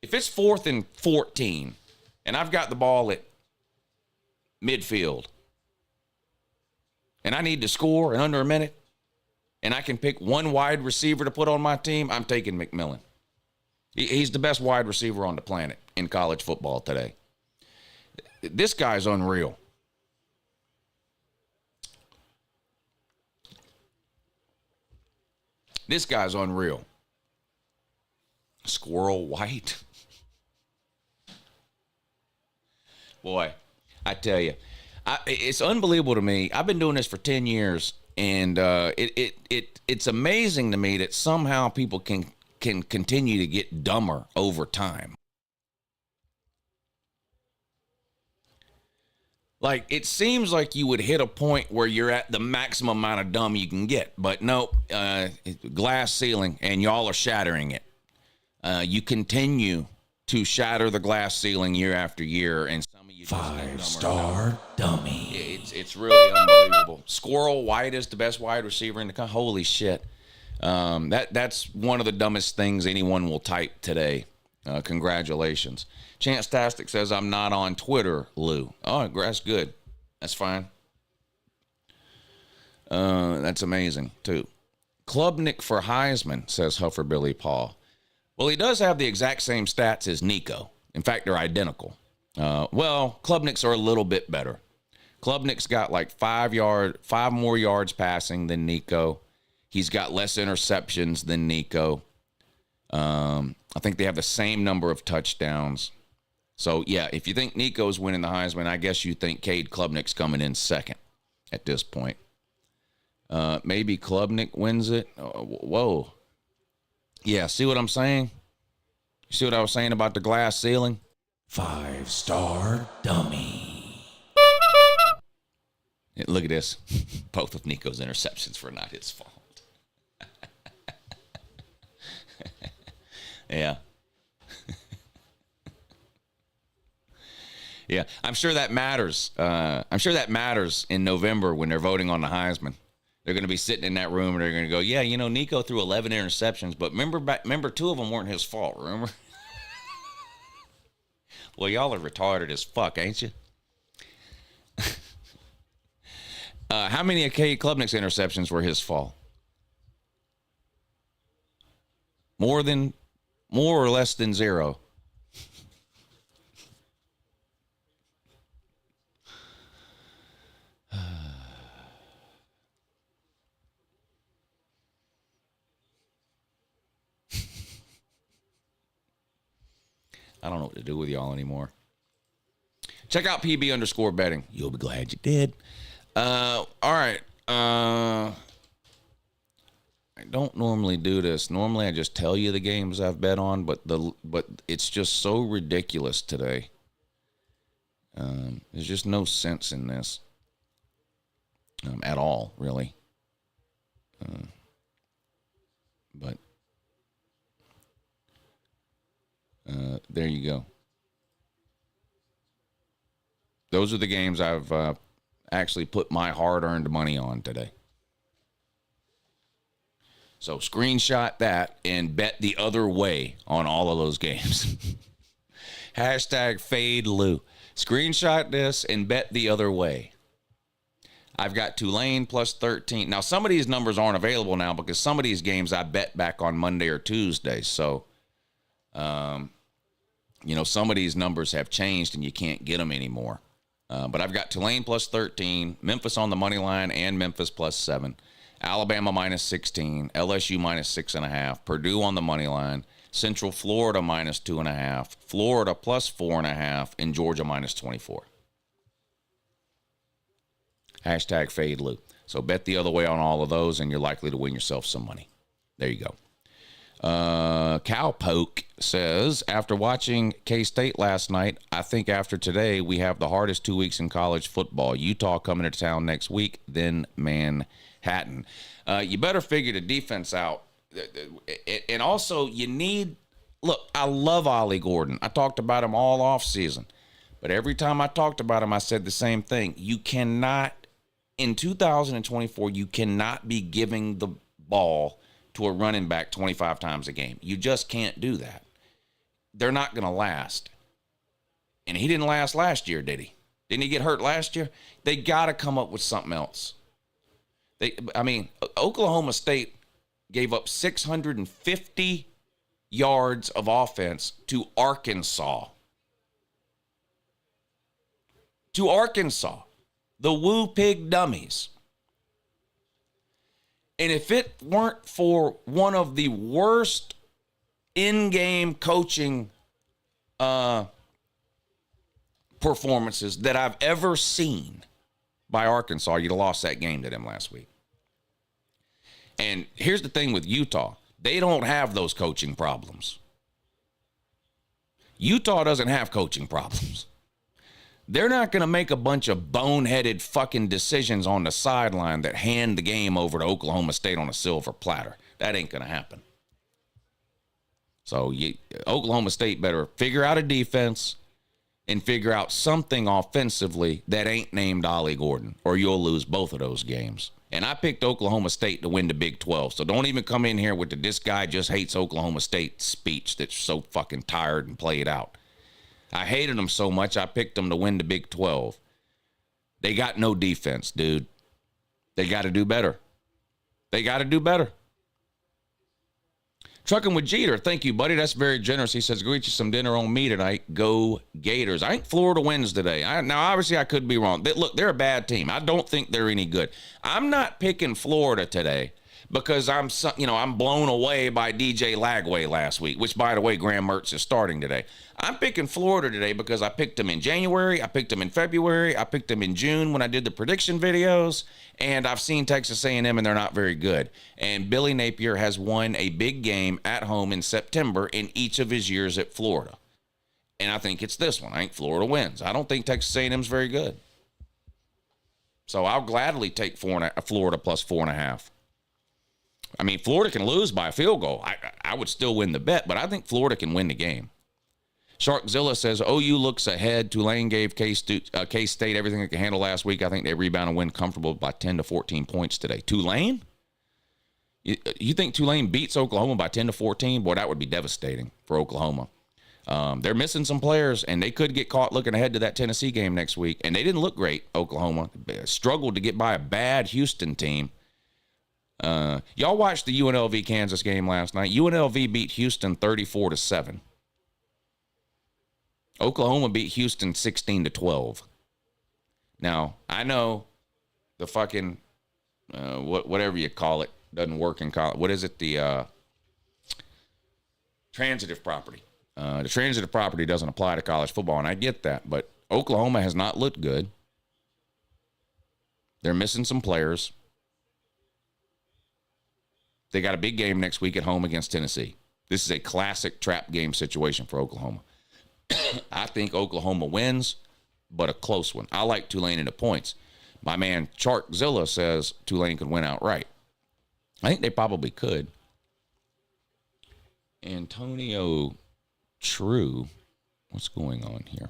if it's 4th and 14 and I've got the ball at midfield and I need to score in under a minute and I can pick one wide receiver to put on my team, I'm taking McMillan. He's the best wide receiver on the planet in college football today. This guy's unreal. This guy's unreal. Squirrel White. Boy, I tell you, it's unbelievable to me. I've been doing this for 10 years, and it's amazing to me that somehow people can continue to get dumber over time. Like, it seems like you would hit a point where you're at the maximum amount of dumb you can get, but no, glass ceiling, and y'all are shattering it. You continue to shatter the glass ceiling year after year, and some of you just 5-star dummy. It's really unbelievable. Squirrel White is the best wide receiver in the country. Holy shit. That's one of the dumbest things anyone will type today. Congratulations. Chance Tastic says, I'm not on Twitter, Lou. Oh, that's good. That's fine. That's amazing, too. Klubnik for Heisman, says Huffer Billy Paul. Well, he does have the exact same stats as Nico. In fact, they're identical. Well, Klubnik's are a little bit better. Klubnik's got like 5 more yards passing than Nico. He's got less interceptions than Nico. I think they have the same number of touchdowns. So, yeah, if you think Nico's winning the Heisman, I guess you think Cade Klubnik's coming in second at this point. Maybe Klubnik wins it. Whoa. Yeah, see what I'm saying? You see what I was saying about the glass ceiling? 5-star dummy. Look at this. Both of Nico's interceptions were not his fault. Yeah. Yeah, I'm sure that matters. I'm sure that matters in November when they're voting on the Heisman. They're going to be sitting in that room and they're going to go, yeah, you know, Nico threw 11 interceptions, but remember 2 of them weren't his fault, remember? Well, y'all are retarded as fuck, ain't you? How many of Cade Klubnik's interceptions were his fault? More than more or less than 0. I don't know what to do with y'all anymore. Check out PB_betting. You'll be glad you did. All right. I don't normally do this. Normally I just tell you the games I've bet on, but it's just so ridiculous today. There's just no sense in this at all, really. But there you go. Those are the games I've actually put my hard-earned money on today. So screenshot that and bet the other way on all of those games. Hashtag fade Lou. Screenshot this and bet the other way. I've got Tulane plus 13. Now, some of these numbers aren't available now because some of these games I bet back on Monday or Tuesday. So, some of these numbers have changed and you can't get them anymore. But I've got Tulane plus 13, Memphis on the money line and Memphis plus 7, Alabama minus 16, LSU minus 6.5, Purdue on the money line, Central Florida minus 2.5, Florida plus 4.5, and Georgia minus 24. Hashtag fade Lou. So bet the other way on all of those, and you're likely to win yourself some money. There you go. Cowpoke says, after watching K-State last night, I think after today we have the hardest 2 weeks in college football. Utah coming to town next week, then Manhattan. You better figure the defense out. And also, look, I love Ollie Gordon. I talked about him all offseason. But every time I talked about him, I said the same thing. You cannot, in 2024, you cannot be giving the ball to a running back 25 times a game. You just can't do that. They're not going to last. And he didn't last last year, did he? Didn't he get hurt last year? They got to come up with something else. Oklahoma State gave up 650 yards of offense to Arkansas. The Woo Pig Dummies. And if it weren't for one of the worst in-game coaching performances that I've ever seen by Arkansas, you'd have lost that game to them last week. And here's the thing with Utah. They don't have those coaching problems. Utah doesn't have coaching problems. They're not going to make a bunch of boneheaded fucking decisions on the sideline that hand the game over to Oklahoma State on a silver platter. That ain't going to happen. So Oklahoma State better figure out a defense and figure out something offensively that ain't named Ollie Gordon, or you'll lose both of those games. And I picked Oklahoma State to win the Big 12, so don't even come in here with this guy just hates Oklahoma State speech that's so fucking tired and played out. I hated them so much, I picked them to win the Big 12. They got no defense, dude. They got to do better. Trucking with Jeter. Thank you, buddy. That's very generous. He says, go eat you some dinner on me tonight. Go Gators. I think Florida wins today. Now, obviously, I could be wrong. Look, they're a bad team. I don't think they're any good. I'm not picking Florida today because I'm blown away by DJ Lagway last week, which, by the way, Graham Mertz is starting today. I'm picking Florida today because I picked them in January, I picked them in February, I picked them in June when I did the prediction videos, and I've seen Texas A&M and they're not very good. And Billy Napier has won a big game at home in September in each of his years at Florida. And I think it's this one. I think Florida wins. I don't think Texas A&M's very good. So I'll gladly take Florida plus 4.5. I mean, Florida can lose by a field goal. I would still win the bet, but I think Florida can win the game. Sharkzilla says, OU looks ahead. Tulane gave K-State everything they could handle last week. I think they rebound and win comfortable by 10 to 14 points today. Tulane? You think Tulane beats Oklahoma by 10 to 14? Boy, that would be devastating for Oklahoma. They're missing some players, and they could get caught looking ahead to that Tennessee game next week. And they didn't look great, Oklahoma. Struggled to get by a bad Houston team. Y'all watched the UNLV Kansas game last night. UNLV beat Houston 34-7. Oklahoma beat Houston 16-12. Now, I know the fucking whatever you call it doesn't work in college. What is it? The transitive property. The transitive property doesn't apply to college football, and I get that. But Oklahoma has not looked good. They're missing some players. They got a big game next week at home against Tennessee. This is a classic trap game situation for Oklahoma. I think Oklahoma wins, but a close one. I like Tulane in the points. My man Charkzilla says Tulane could win outright. I think they probably could. Antonio True. What's going on here?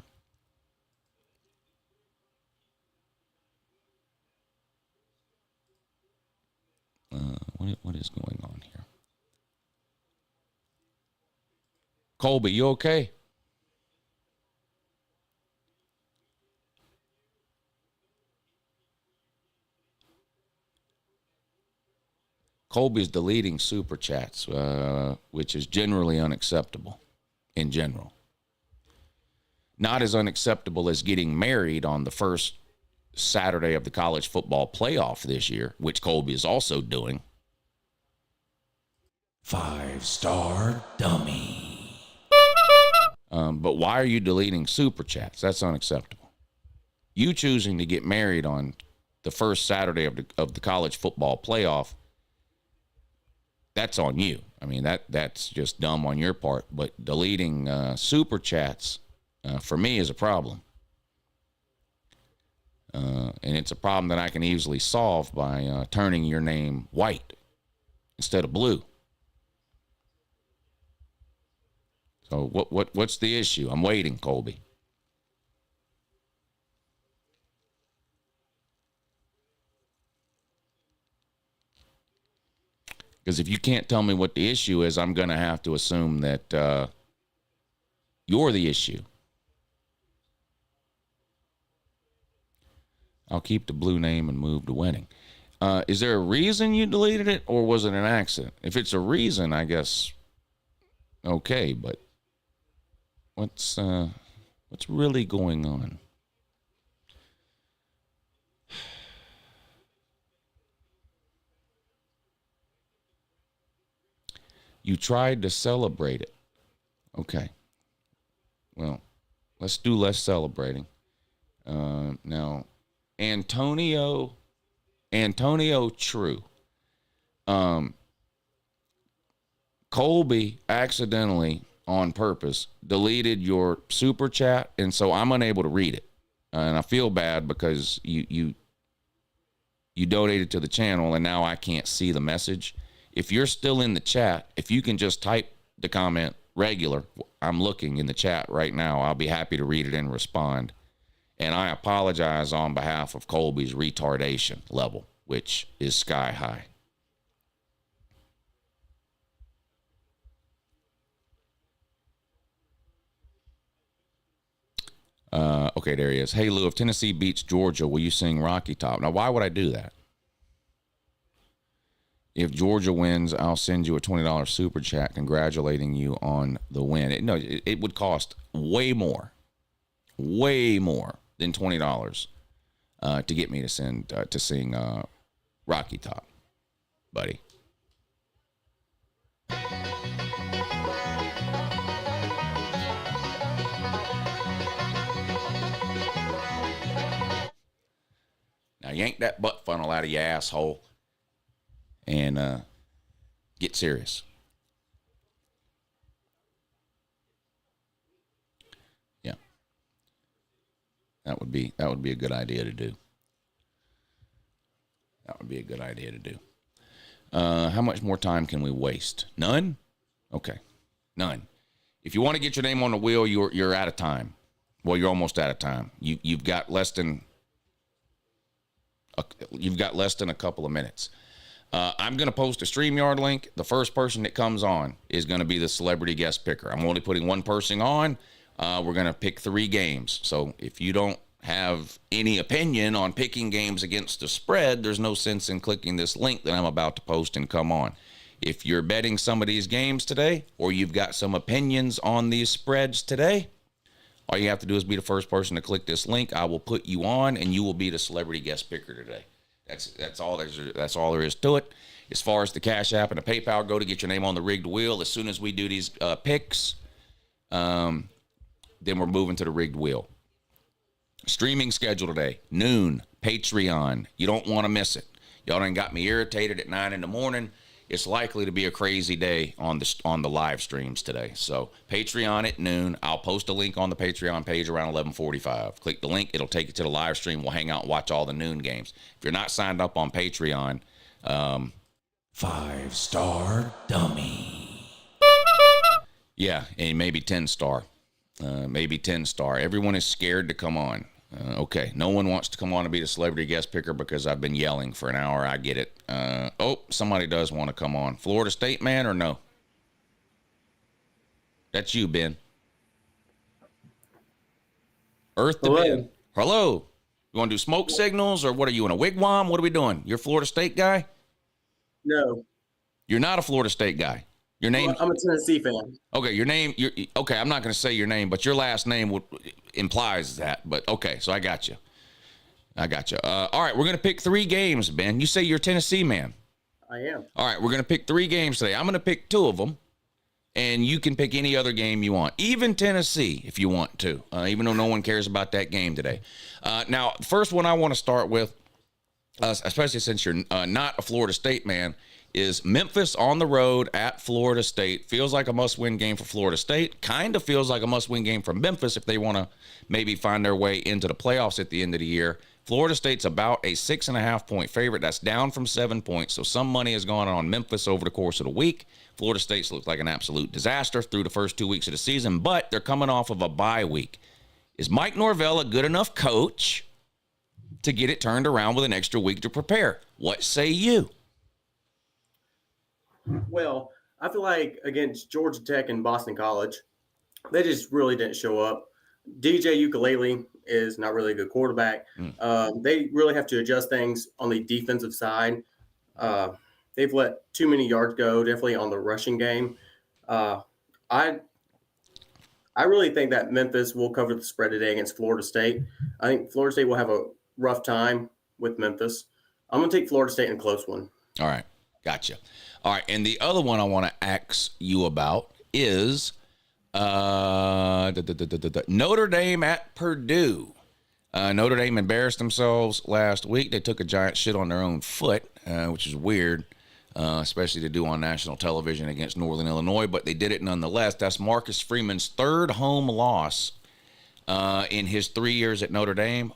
What is going on here? Colby, you okay? Colby's deleting super chats, which is generally unacceptable in general. Not as unacceptable as getting married on the first Saturday of the college football playoff this year, which Colby is also doing. 5-star dummy. But why are you deleting super chats? That's unacceptable. You choosing to get married on the first Saturday of the college football playoff, that's on you. I mean, that's just dumb on your part. But deleting super chats, for me, is a problem. And it's a problem that I can easily solve by turning your name white instead of blue. So what's the issue? I'm waiting, Colby. Because if you can't tell me what the issue is, I'm going to have to assume that you're the issue. I'll keep the blue name and move to winning. Is there a reason you deleted it, or was it an accident? If it's a reason, I guess, okay, but what's really going on? You tried to celebrate it. Okay. Well, let's do less celebrating. Now, Antonio True. Colby accidentally, on purpose, deleted your super chat, and so I'm unable to read it. And I feel bad because you donated to the channel, and now I can't see the message. If you're still in the chat, if you can just type the comment regular, I'm looking in the chat right now, I'll be happy to read it and respond. And I apologize on behalf of Colby's retardation level, which is sky high. Okay, there he is. Hey, Lou, if Tennessee beats Georgia, will you sing Rocky Top? Now, why would I do that? If Georgia wins, I'll send you a $20 super chat congratulating you on the win. It would cost way more than $20 to get me to sing Rocky Top, buddy. Now yank that butt funnel out of your asshole and get serious. Yeah. That would be a good idea to do. That would be a good idea to do. How much more time can we waste? None? Okay. None. If you want to get your name on the wheel, you're out of time. Well, you're almost out of time. You've got less than a couple of minutes. I'm going to post a StreamYard link. The first person that comes on is going to be the celebrity guest picker. I'm only putting one person on. We're going to pick 3 games. So if you don't have any opinion on picking games against the spread, there's no sense in clicking this link that I'm about to post and come on. If you're betting some of these games today, or you've got some opinions on these spreads today, all you have to do is be the first person to click this link. I will put you on, and you will be the celebrity guest picker today. That's all there is to it. As far as the Cash App and the PayPal go to get your name on the rigged wheel, as soon as we do these picks, then we're moving to the rigged wheel. Streaming schedule today, noon, Patreon. You don't want to miss it. Y'all done got me irritated at 9 in the morning. It's likely to be a crazy day on the live streams today. So Patreon at noon. I'll post a link on the Patreon page around 11:45. Click the link. It'll take you to the live stream. We'll hang out and watch all the noon games. If you're not signed up on Patreon, 5-star dummy. Yeah, and maybe 10-star. Maybe 10-star. Everyone is scared to come on. Okay, no one wants to come on and be the celebrity guest picker because I've been yelling for an hour. I get it. Somebody does want to come on. Florida State man or no? That's you, Ben. Earth to Ben. Hello. You want to do smoke signals, or what are you, in a wigwam? What are we doing? You're a Florida State guy? No. You're not a Florida State guy. Your name? I'm a Tennessee fan. Okay, your name. Okay, I'm not going to say your name, but your last name implies that. But okay, so I got you. All right, we're going to pick 3 games, Ben. You say you're a Tennessee man. I am. All right, we're going to pick 3 games today. I'm going to pick 2 of them, and you can pick any other game you want, even Tennessee if you want to, even though no one cares about that game today. Now, the first one I want to start with, especially since you're not a Florida State man, is Memphis on the road at Florida State. Feels like a must-win game for Florida State. Kind of feels like a must-win game for Memphis if they want to maybe find their way into the playoffs at the end of the year. Florida State's about a 6.5-point favorite. That's down from 7 points, so some money has gone on Memphis over the course of the week. Florida State's looked like an absolute disaster through the first 2 weeks of the season, but they're coming off of a bye week. Is Mike Norvell a good enough coach to get it turned around with an extra week to prepare? What say you? Well, I feel like against Georgia Tech and Boston College, they just really didn't show up. DJ Ukulele is not really a good quarterback. They really have to adjust things on the defensive side. They've let too many yards go, definitely on the rushing game. I really think that Memphis will cover the spread today against Florida State. I think Florida State will have a rough time with Memphis. I'm going to take Florida State in a close one. All right. Gotcha. All right. And the other one I want to ask you about is Notre Dame at Purdue. Notre Dame embarrassed themselves last week. They took a giant shit on their own foot, which is weird, especially to do on national television against Northern Illinois, but they did it nonetheless. That's Marcus Freeman's 3rd home loss in his 3 years at Notre Dame,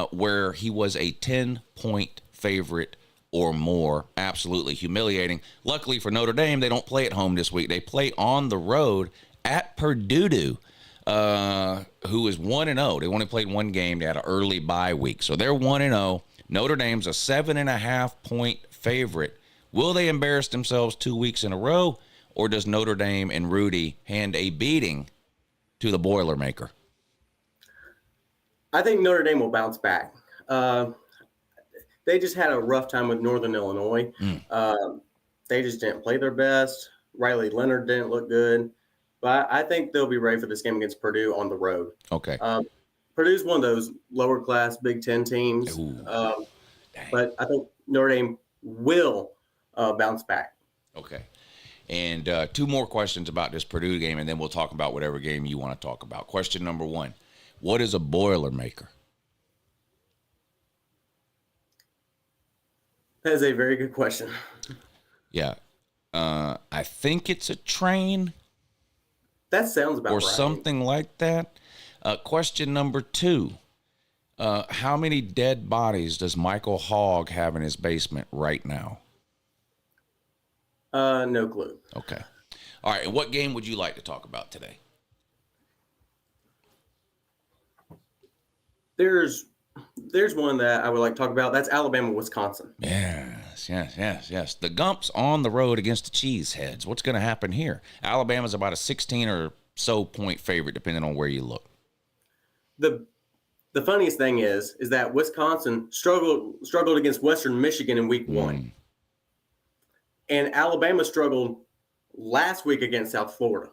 where he was a 10-point favorite or more. Absolutely humiliating. Luckily for Notre Dame, they don't play at home this week. They play on the road at Purdue, who is 1-0. They only played 1 game. They had an early bye week. So they're 1-0. Notre Dame's a 7.5-point favorite. Will they embarrass themselves 2 weeks in a row, or does Notre Dame and Rudy hand a beating to the Boilermaker? I think Notre Dame will bounce back. They just had a rough time with Northern Illinois. They just didn't play their best. Riley Leonard didn't look good. But I think they'll be ready for this game against Purdue on the road. Okay. Purdue's one of those lower-class Big Ten teams. But I think Notre Dame will bounce back. Okay. And 2 more questions about this Purdue game, and then we'll talk about whatever game you want to talk about. Question number 1. What is a Boilermaker? That is a very good question. Yeah. I think it's a train. That sounds about or right. Or something like that. Question number 2. How many dead bodies does Michael Hogg have in his basement right now? No clue. Okay. All right. And what game would you like to talk about today? There's one that I would like to talk about. That's Alabama-Wisconsin. Yes. The Gumps on the road against the Cheeseheads. What's going to happen here? Alabama's about a 16 or so point favorite, depending on where you look. The the funniest thing is that Wisconsin struggled against Western Michigan in week 1. And Alabama struggled last week against South Florida.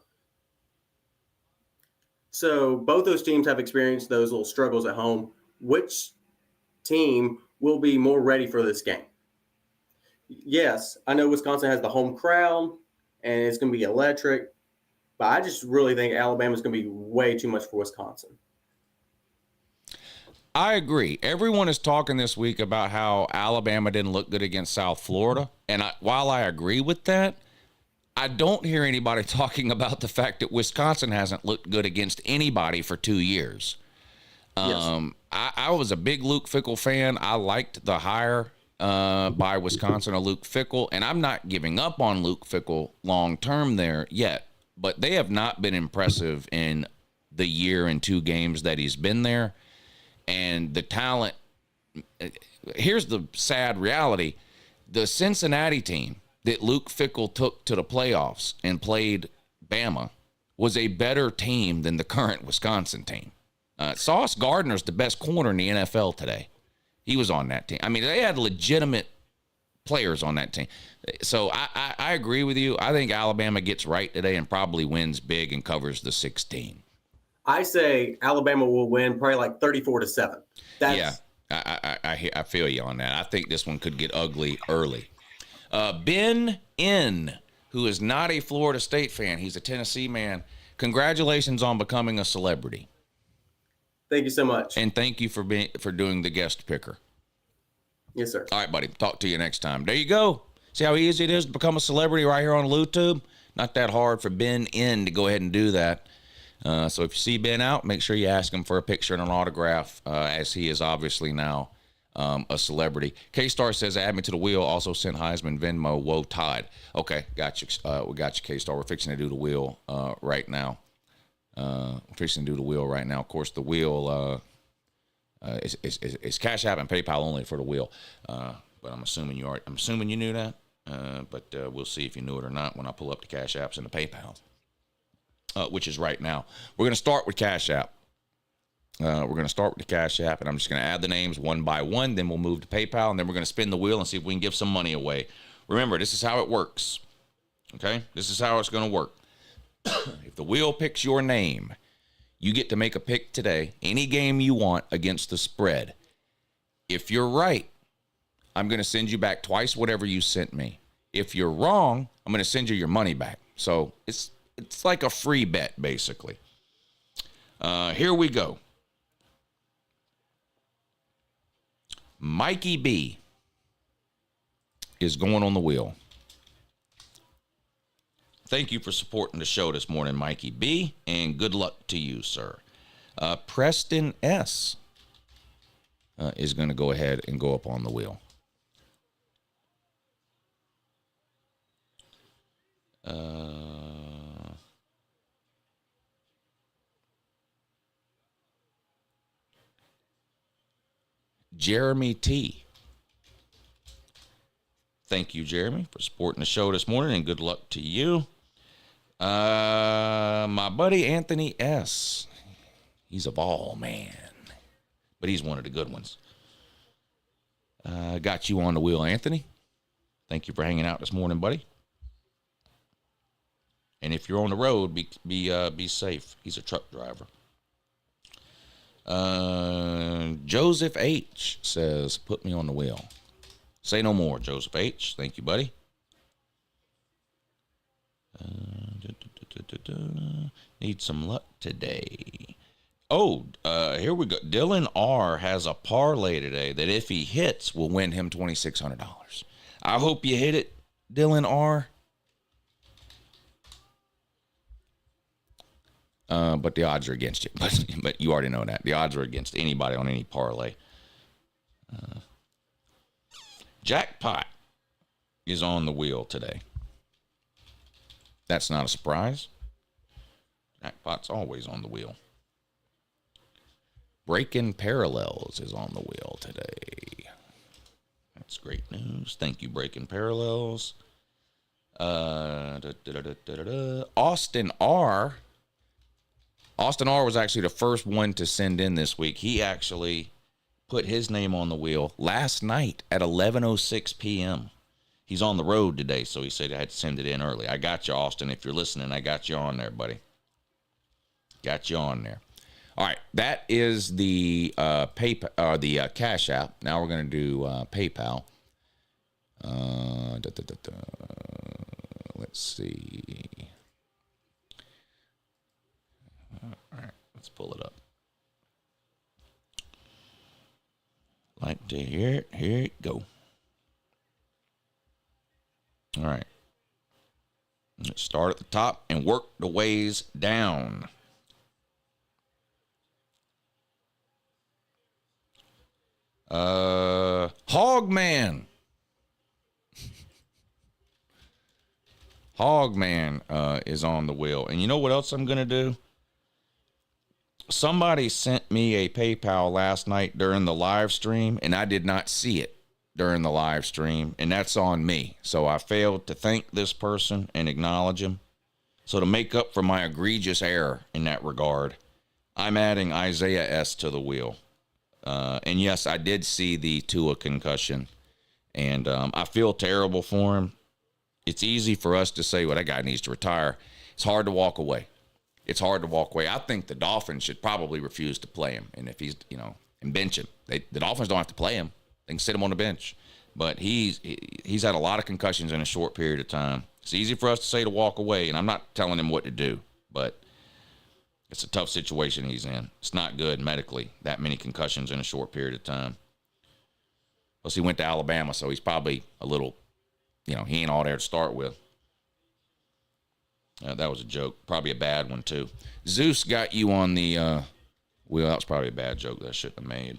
So both those teams have experienced those little struggles at home. Which team will be more ready for this game? Yes, I know Wisconsin has the home crowd and it's going to be electric, but I just really think Alabama's going to be way too much for Wisconsin. I agree. Everyone is talking this week about how Alabama didn't look good against South Florida. And while I agree with that, I don't hear anybody talking about the fact that Wisconsin hasn't looked good against anybody for 2 years. Yes. I was a big Luke Fickell fan. I liked the hire by Wisconsin of Luke Fickell, and I'm not giving up on Luke Fickell long term there yet, but they have not been impressive in the year and 2 games that he's been there. And the talent, here's the sad reality. The Cincinnati team that Luke Fickell took to the playoffs and played Bama was a better team than the current Wisconsin team. Sauce Gardner's the best corner in the NFL today. He was on that team. I mean, they had legitimate players on that team. So I agree with you. I think Alabama gets right today and probably wins big and covers the 16. I say Alabama will win probably like 34-7. Yeah, I feel you on that. I think this one could get ugly early. Ben N., who is not a Florida State fan, he's a Tennessee man. Congratulations on becoming a celebrity. Thank you so much. And thank you for doing the guest picker. Yes, sir. All right, buddy. Talk to you next time. There you go. See how easy it is to become a celebrity right here on YouTube? Not that hard for Ben N. to go ahead and do that. So if you see Ben out, make sure you ask him for a picture and an autograph, as he is obviously now a celebrity. K-Star says, add me to the wheel. Also sent Heisman, Venmo, Woe Tide. Okay, got you. We got you, K-Star. We're fixing to do the wheel right now. Of course, the wheel is Cash App and PayPal only for the wheel. But I'm assuming you knew that. But we'll see if you knew it or not when I pull up the Cash Apps and the PayPal. Which is right now. We're going to start with Cash App. And I'm just going to add the names one by one. Then we'll move to PayPal, and then we're going to spin the wheel and see if we can give some money away. Remember, this is how it works. Okay? This is how it's going to work. If the wheel picks your name, you get to make a pick today, any game you want against the spread. If you're right, I'm going to send you back twice whatever you sent me. If you're wrong, I'm going to send you your money back. So it's like a free bet, basically. Here we go. Mikey B is going on the wheel. Thank you for supporting the show this morning, Mikey B, and good luck to you, sir. Preston S is going to go ahead and go up on the wheel. Jeremy T. Thank you, Jeremy, for supporting the show this morning, and good luck to you. My buddy Anthony S. He's a ball man, but he's one of the good ones. Got you on the wheel, Anthony. Thank you for hanging out this morning, buddy. And if you're on the road, be safe. He's a truck driver. Joseph H. says, put me on the wheel. Say no more, Joseph H. Thank you, buddy. Need some luck today. Oh, here we go. Dylan R. has a parlay today that if he hits will win him $2,600. I hope you hit it, Dylan R. But the odds are against you. But you already know that. The odds are against anybody on any parlay. Jackpot is on the wheel today. That's not a surprise. Jackpot's always on the wheel. Breaking Parallels is on the wheel today. That's great news. Thank you, Breaking Parallels. Austin R. Austin R was actually the first one to send in this week. He actually put his name on the wheel last night at 11:06 p.m. He's on the road today, so he said I had to send it in early. I got you, Austin. If you're listening, I got you on there, buddy. Got you on there. All right, that is the Cash App. Now we're going to do PayPal. Let's see. All right, let's pull it up. Like to hear it. Here it go. All right. Let's start at the top and work the ways down. Hogman. Hogman is on the wheel. And you know what else I'm going to do? Somebody sent me a PayPal last night during the live stream, and I did not see it during the live stream, and that's on me. So I failed to thank this person and acknowledge him. So to make up for my egregious error in that regard, I'm adding Isaiah S. to the wheel. And yes, I did see the Tua concussion, and I feel terrible for him. It's easy for us to say, well, that guy needs to retire. It's hard to walk away. It's hard to walk away. I think the Dolphins should probably refuse to play him. And if he's, and bench him. The Dolphins don't have to play him. They can sit him on the bench. But he's had a lot of concussions in a short period of time. It's easy for us to say to walk away, and I'm not telling him what to do, but it's a tough situation he's in. It's not good medically, that many concussions in a short period of time. Plus, he went to Alabama, so he's probably a little, he ain't all there to start with. That was a joke. Probably a bad one, too. Zeus got you on the wheel. That was probably a bad joke that I shouldn't have made.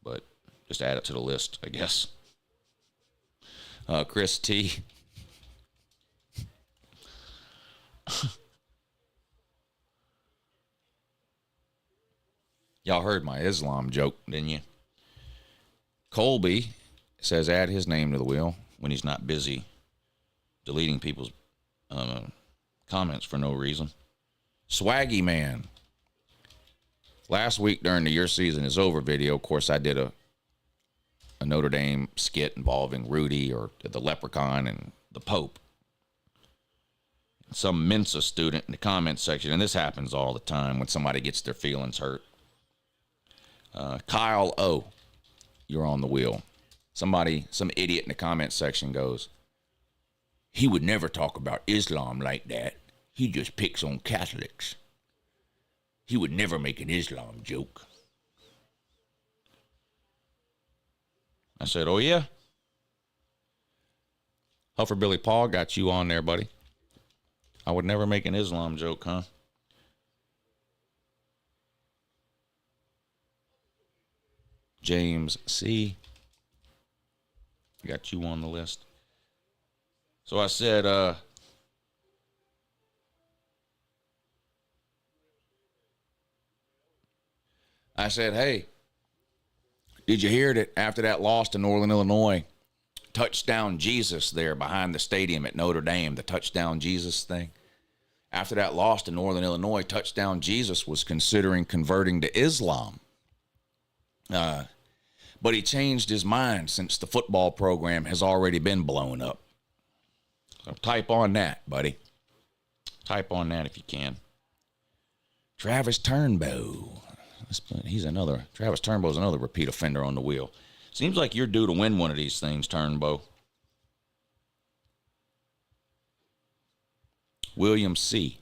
But just add it to the list, I guess. Chris T. Y'all heard my Islam joke, didn't you? Colby says add his name to the wheel when he's not busy deleting people's comments for no reason. Swaggy Man. Last week during the Your Season Is Over video, of course, I did a Notre Dame skit involving Rudy or the Leprechaun and the Pope. Some Mensa student in the comment section, and this happens all the time when somebody gets their feelings hurt. Kyle O, you're on the wheel. Some idiot in the comment section goes, he would never talk about Islam like that. He just picks on Catholics. He would never make an Islam joke. I said, oh, yeah? Huffer Billy Paul got you on there, buddy. I would never make an Islam joke, huh? James C. got you on the list. So I said, hey, did you hear that after that loss to Northern Illinois, touchdown Jesus there behind the stadium at Notre Dame, the touchdown Jesus thing? After that loss to Northern Illinois, touchdown Jesus was considering converting to Islam. But he changed his mind since the football program has already been blown up. So type on that, buddy. Type on that if you can. Travis Turnbow. Travis Turnbow's another repeat offender on the wheel. Seems like you're due to win one of these things, Turnbow. William C.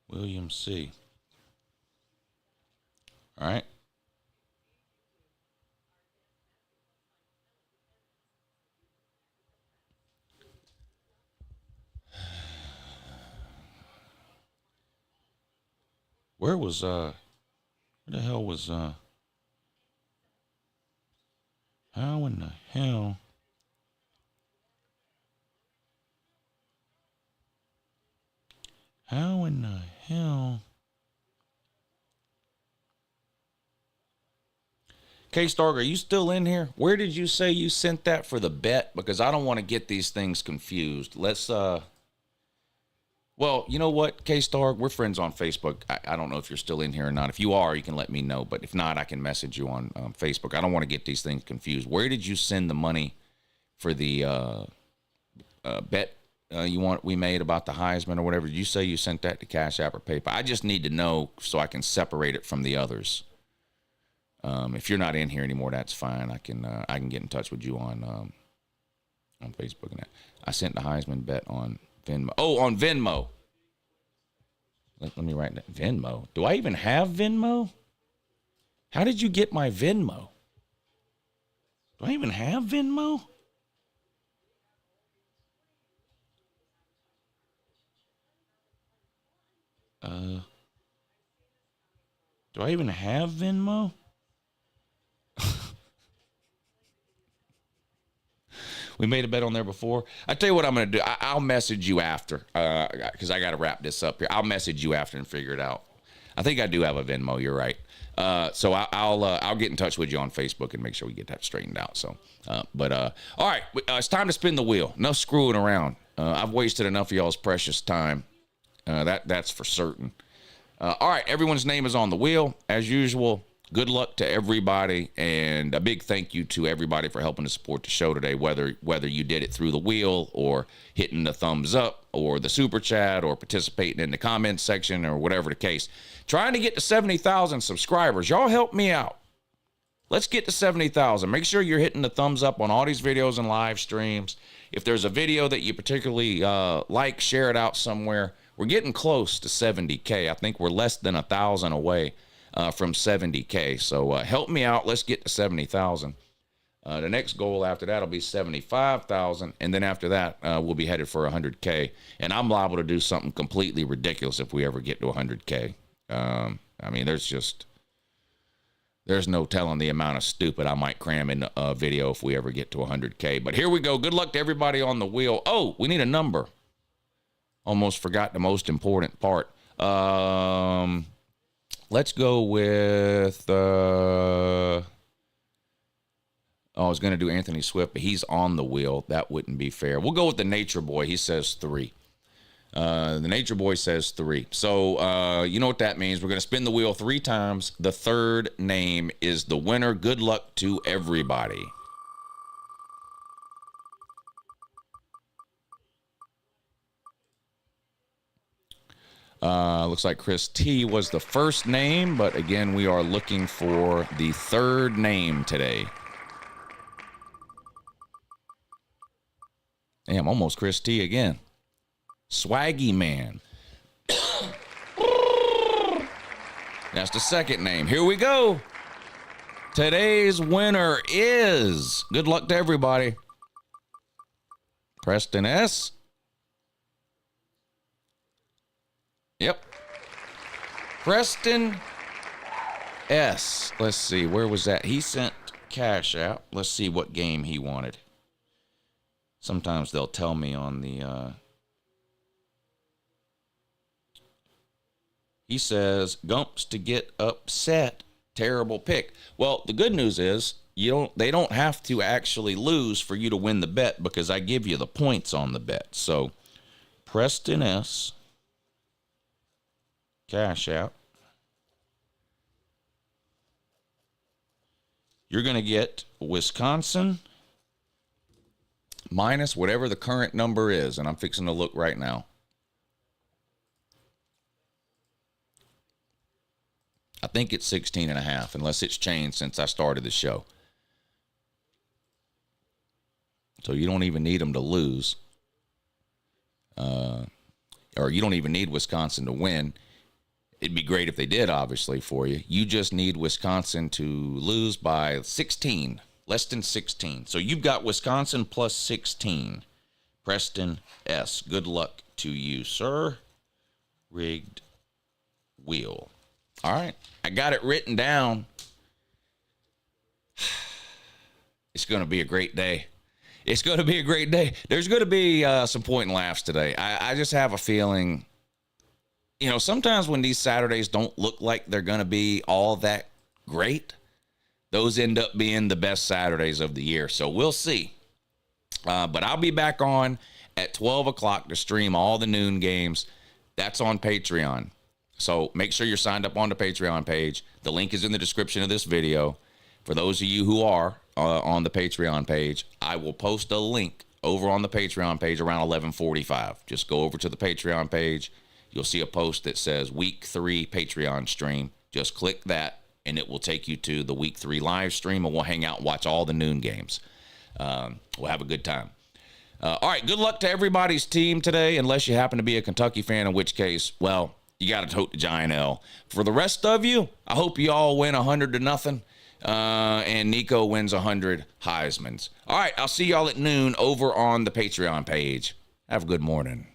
William C. All right. Where the hell was, how in the hell? How in the hell? K-Stark, are you still in here? Where did you say you sent that for the bet? Because I don't want to get these things confused. Let's Well, you know what, K-Star? We're friends on Facebook. I don't know if you're still in here or not. If you are, you can let me know. But if not, I can message you on Facebook. I don't want to get these things confused. Where did you send the money for the bet we made about the Heisman or whatever? Did you say you sent that to Cash App or PayPal? I just need to know so I can separate it from the others. If you're not in here anymore, that's fine. I can get in touch with you on Facebook and that. I sent the Heisman bet on Venmo. Oh, on Venmo. Let me write that. Venmo. Do I even have Venmo? How did you get my Venmo? Do I even have Venmo? Do I even have Venmo? We made a bet on there before. I tell you what I'm going to do. I'll message you after because I got to wrap this up here. I'll message you after and figure it out. I think I do have a Venmo. You're right. So I'll get in touch with you on Facebook and make sure we get that straightened out. So, all right, it's time to spin the wheel. No screwing around. I've wasted enough of y'all's precious time. That's for certain. All right, everyone's name is on the wheel as usual. Good luck to everybody, and a big thank you to everybody for helping to support the show today, whether you did it through the wheel or hitting the thumbs up or the super chat or participating in the comments section or whatever the case. Trying to get to 70,000 subscribers. Y'all help me out. Let's get to 70,000. Make sure you're hitting the thumbs up on all these videos and live streams. If there's a video that you particularly like, share it out somewhere. We're getting close to 70K. I think we're less than 1,000 away from 70K. So help me out. Let's get to 70,000. The next goal after that will be 75,000. And then after that, we'll be headed for 100K. And I'm liable to do something completely ridiculous if we ever get to 100K. I mean, there's no telling the amount of stupid I might cram in a video if we ever get to 100K. But here we go. Good luck to everybody on the wheel. Oh, we need a number. Almost forgot the most important part. Let's go with, I was going to do Anthony Swift, but he's on the wheel. That wouldn't be fair. We'll go with the Nature Boy. He says 3. The Nature Boy says 3. So you know what that means. We're going to spin the wheel 3 times. The third name is the winner. Good luck to everybody. Looks like Chris T was the first name, but again, we are looking for the third name today. Damn, almost Chris T again. Swaggy Man. That's the second name. Here we go. Today's winner is, good luck to everybody, Preston S. Yep. Preston S. Let's see. Where was that? He sent Cash App. Let's see what game he wanted. Sometimes they'll tell me on the... He says, Gumps to get upset. Terrible pick. Well, the good news is they don't have to actually lose for you to win the bet because I give you the points on the bet. So, Preston S. Cash App. You're going to get Wisconsin minus whatever the current number is, and I'm fixing to look right now. I think it's 16.5, unless it's changed since I started the show. So you don't even need them to lose. Or you don't even need Wisconsin to win. It'd be great if they did, obviously, for you. You just need Wisconsin to lose by 16, less than 16. So you've got Wisconsin plus 16. Preston S. Good luck to you, sir. Rigged wheel. All right. I got it written down. It's going to be a great day. It's going to be a great day. There's going to be some point and laughs today. I just have a feeling... You know, sometimes when these Saturdays don't look like they're going to be all that great, those end up being the best Saturdays of the year. So we'll see. But I'll be back on at 12 o'clock to stream all the noon games. That's on Patreon. So make sure you're signed up on the Patreon page. The link is in the description of this video. For those of you who are on the Patreon page, I will post a link over on the Patreon page around 11:45. Just go over to the Patreon page. You'll see a post that says Week 3 Patreon stream. Just click that, and it will take you to the Week 3 live stream, and we'll hang out and watch all the noon games. We'll have a good time. All right, good luck to everybody's team today, unless you happen to be a Kentucky fan, in which case, well, you got to tote the giant L. For the rest of you, I hope you all win 100-0, and Nico wins 100 Heismans. All right, I'll see y'all at noon over on the Patreon page. Have a good morning.